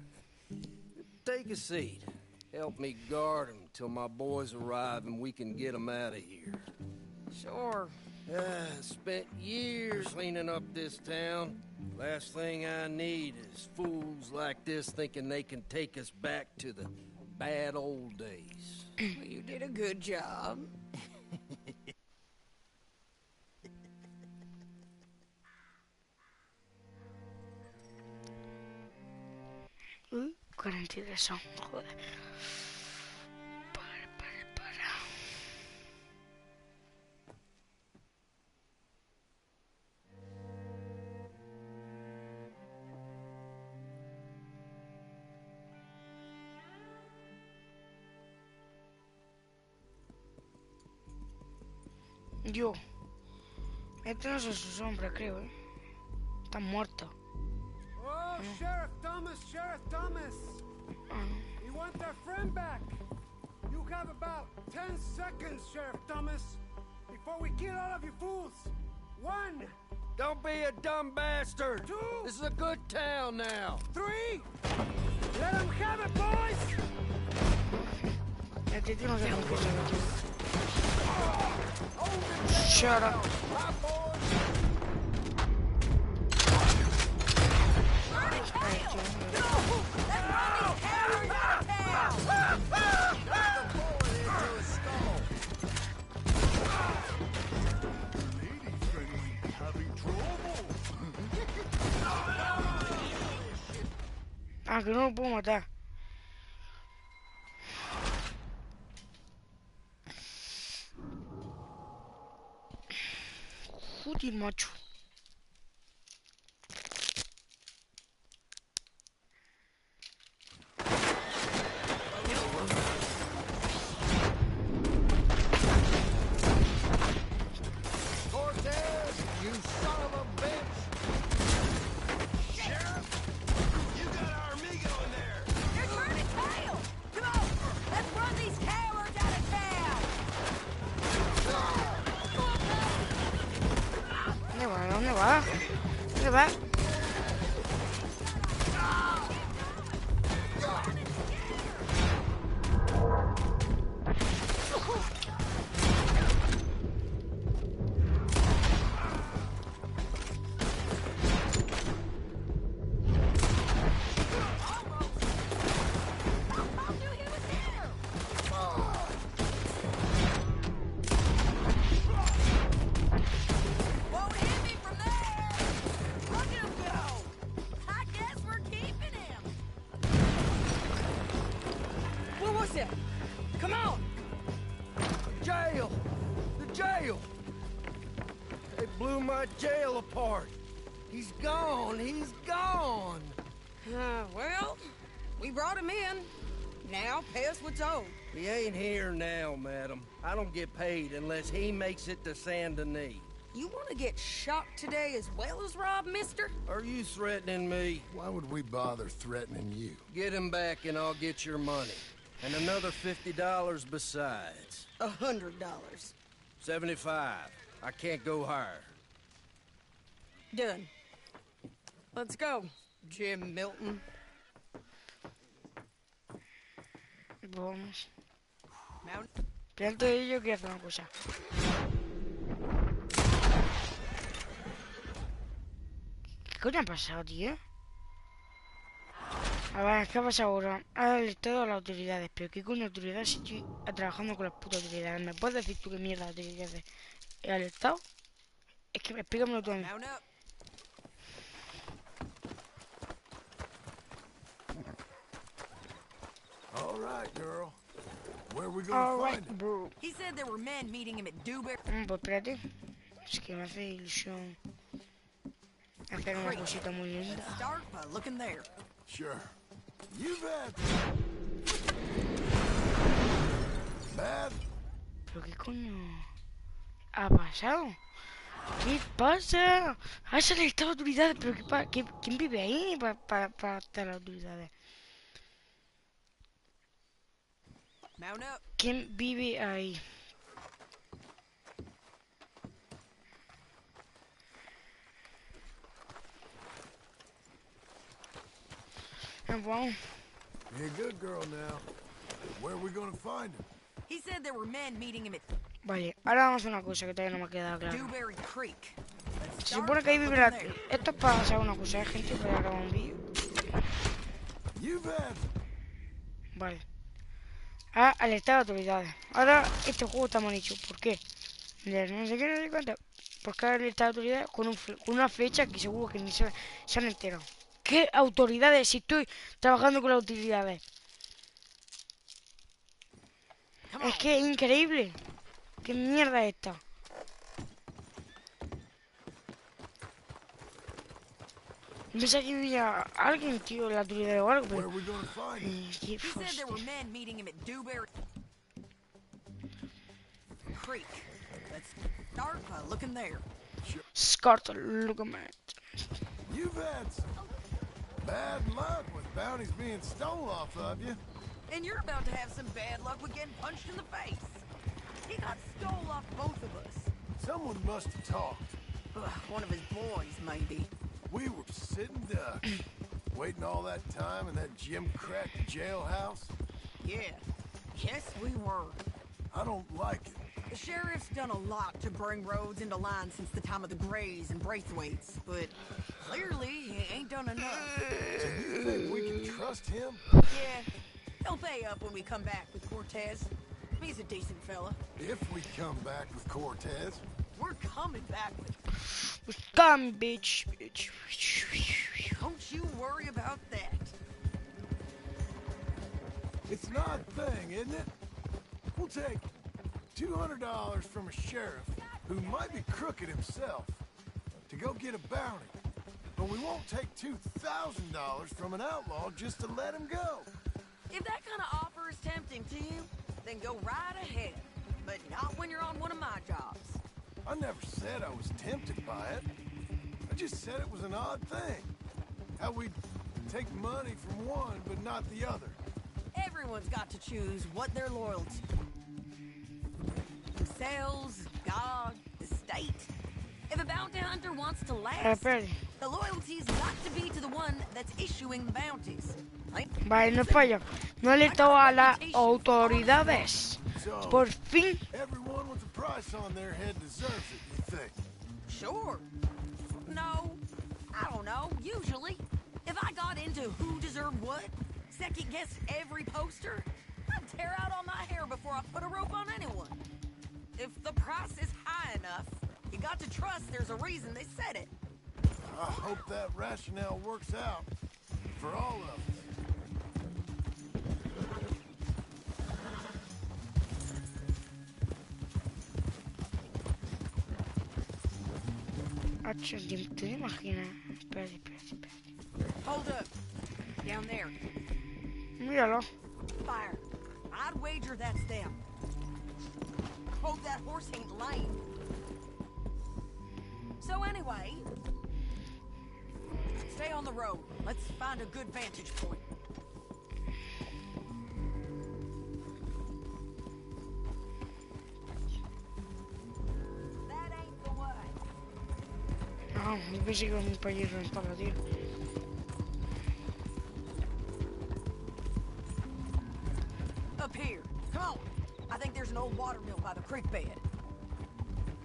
Take a seat. Help me guard them till my boys arrive and we can get them out of here. Sure. Spent years cleaning up this town. Last thing I need is fools like this thinking they can take us back to the bad old days. You did a good job. Uy, 43 son, joder. Para. Yo. Este no es su sombra, creo, Está muerto. Oh, Sheriff Thomas, Sheriff Thomas! You want that friend back? You have about 10 seconds, Sheriff Thomas, before we kill all of you fools. 1. Don't be a dumb bastard. 2. This is a good town now. 3. Let them have it, boys! Este tío no se confiesa aquí. Shut up. Ah, que no lo puedo matar. Joder, macho. ¿Dónde va? ¿Dónde va? Come on! Jail! The jail! They blew my jail apart. He's gone. He's gone. Well, we brought him in. Now pay us what's owed. He ain't here now, madam. I don't get paid unless he makes it to Saint Denis. You want to get shot today as well as rob, mister? Are you threatening me? Why would we bother threatening you? Get him back and I'll get your money. And another $50 besides. $100. 75. I can't go higher. Done. Let's go, Jim Milton. Vamos. Pero antes de ello quiero hacer una cosa. ¿Qué coño ha pasado, tío? A ver, ¿qué ha pasado ahora? Ha alertado a las autoridades. Pero ¿qué coño autoridades si estoy trabajando con las putas autoridades? ¿Me puedes decir tú qué mierda de autoridades he alertado? Es que explícamelo tú a mí. All right, girl. Where are we gonna find him? Bro. He said there were men meeting him at Dewberry. Pues espérate. Es que me hace ilusión hacer una cosita muy linda. Start by looking there. Sure. You bet. Bad. ¿Pero qué coño ha pasado? ¿Qué pasa? Ha salido autoridades, pero ¿quién vive ahí para estar las autoridades? ¿Quién vive ahí? Well, You're a good girl now. Where are we gonna find him? He said there were men meeting him at vale, ahora vamos a una cosa que todavía no me ha quedado claro. Dewberry Creek. Se supone que ahí vive la... Esto es para hacer una cosa, gente, para grabar un vídeo. Vale. a alertar a autoridades. Ahora este juego está mal hecho. ¿Por qué? No sé qué, no sé cuánto. Porque ha alertado a autoridades con una fecha que seguro que ni se han enterado. ¿Qué autoridades? Si estoy trabajando con las autoridades. Es que es increíble. ¿Qué mierda es esta? Pensaba que había alguien, tío, la autoridad o algo, pero... He said there were men meeting him at Dewberry Creek. Let's start by looking there. Scott, look at me. You've had some bad luck with bounties being stolen off of you. And you're about to have some bad luck with getting punched in the face. He got stole off both of us. Someone must have talked. One of his boys, maybe. We were sitting ducks, waiting all that time in that gim-crack jailhouse. Yeah, yes we were. I don't like it. The sheriff's done a lot to bring roads into line since the time of the Greys and Braithwaites, but clearly he ain't done enough. So you think we can trust him? Yeah, he'll pay up when we come back with Cortez. He's a decent fella. If we come back with Cortez. We're coming back with... Come, bitch. Don't you worry about that. It's an odd thing, isn't it? We'll take $200 from a sheriff who might be crooked himself to go get a bounty. But we won't take $2,000 from an outlaw just to let him go. If that kind of offer is tempting to you, then go right ahead. But not when you're on one of my jobs. I never said I was tempted by it. I just said it was an odd thing. How we'd take money from one but not the other. Everyone's got to choose what they're loyal to. Themselves, God, the state. If a bounty hunter wants to last, the loyalty's got to be to the one that's issuing the bounties. Vale, no fallo. No alertó a las autoridades. Por fin. Everyone with a price on their head deserves it, you think? Sure. No, I don't know. Usually, if I got into who deserved what, second-guessed every poster, I'd tear out all my hair before I put a rope on anyone. If the price is high enough, you got to trust there's a reason they said it. I hope that rationale works out for all of us. ¿Te imaginas? Espérate. Hold up. Down there. Míralo. Fire. I'd wager that's them. Hope that horse ain't lame. So anyway, stay on the road. Let's find a good vantage point. That ain't the way. No, yo pensé que iba a un país rentable, tío. Up here. Come on. I think there's an old water mill by the creek bed.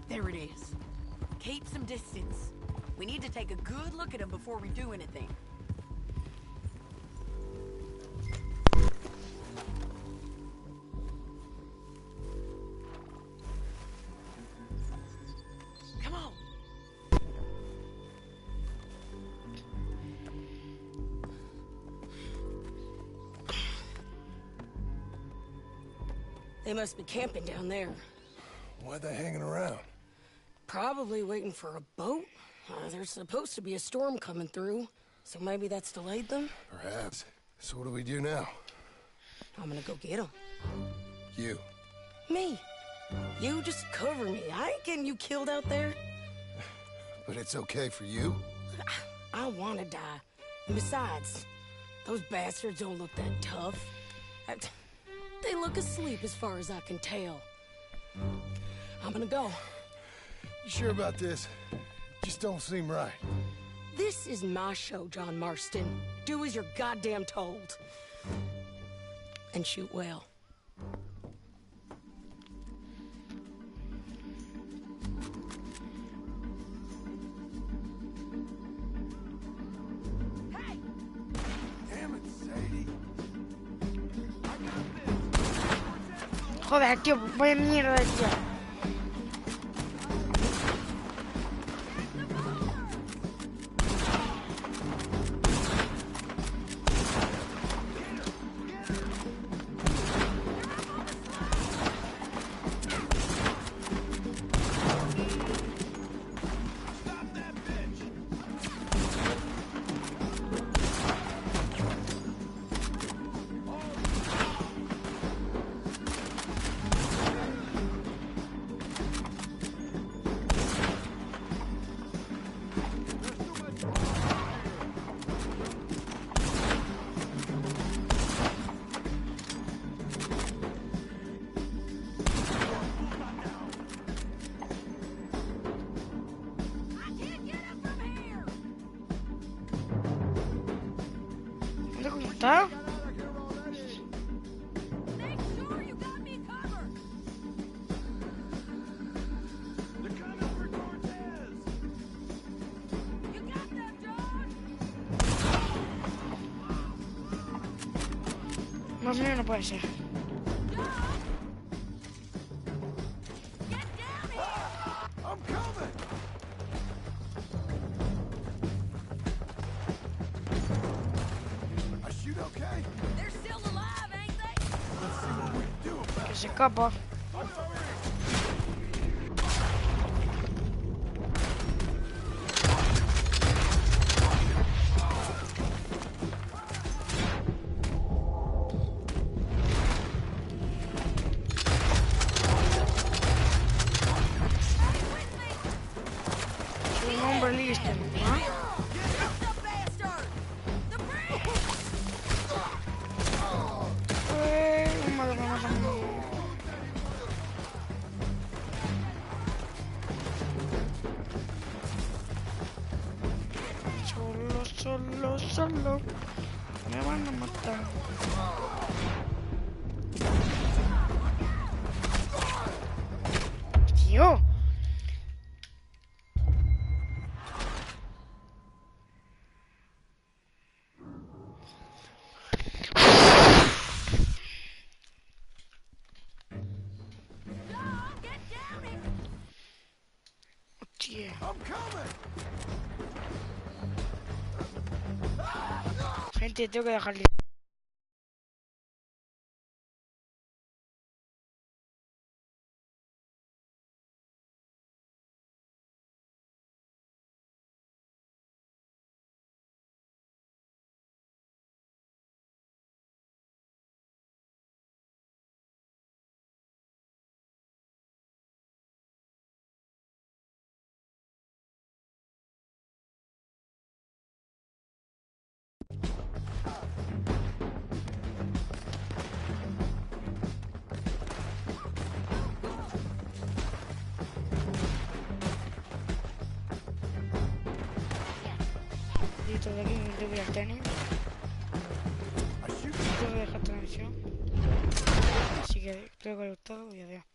There it is. Keep some distance. We need to take a good look at them before we do anything. Come on. They must be camping down there. Why are they hanging around? Probably waiting for a boat. There's supposed to be a storm coming through, so maybe that's delayed them? Perhaps. So what do we do now? I'm gonna go get them. You. Me. You just cover me. I ain't getting you killed out there. But it's okay for you? I wanna die. And besides, those bastards don't look that tough. They look asleep as far as I can tell. I'm gonna go. You sure about this? Just don't seem right. This is my show, John Marston. Do as you're goddamn told. And shoot well. Hey! Damn it, Sadie. I got this. Joder, tío, vaya mierda, tío. ¿Dónde coño está? Más mío no puede ser. I'm coming! I shoot okay? They're still alive, ain't they? Let's see what we can do about Que se escapa. Soy un hombre listo, ¿no? Madre mía, madre mía. Solo. Me van a matar. Tío. Hostia. Gente, tengo que dejarle. Listo, de aquí me voy al tenis. Tengo que dejar transmisión. Así que creo que os ha gustado y adiós.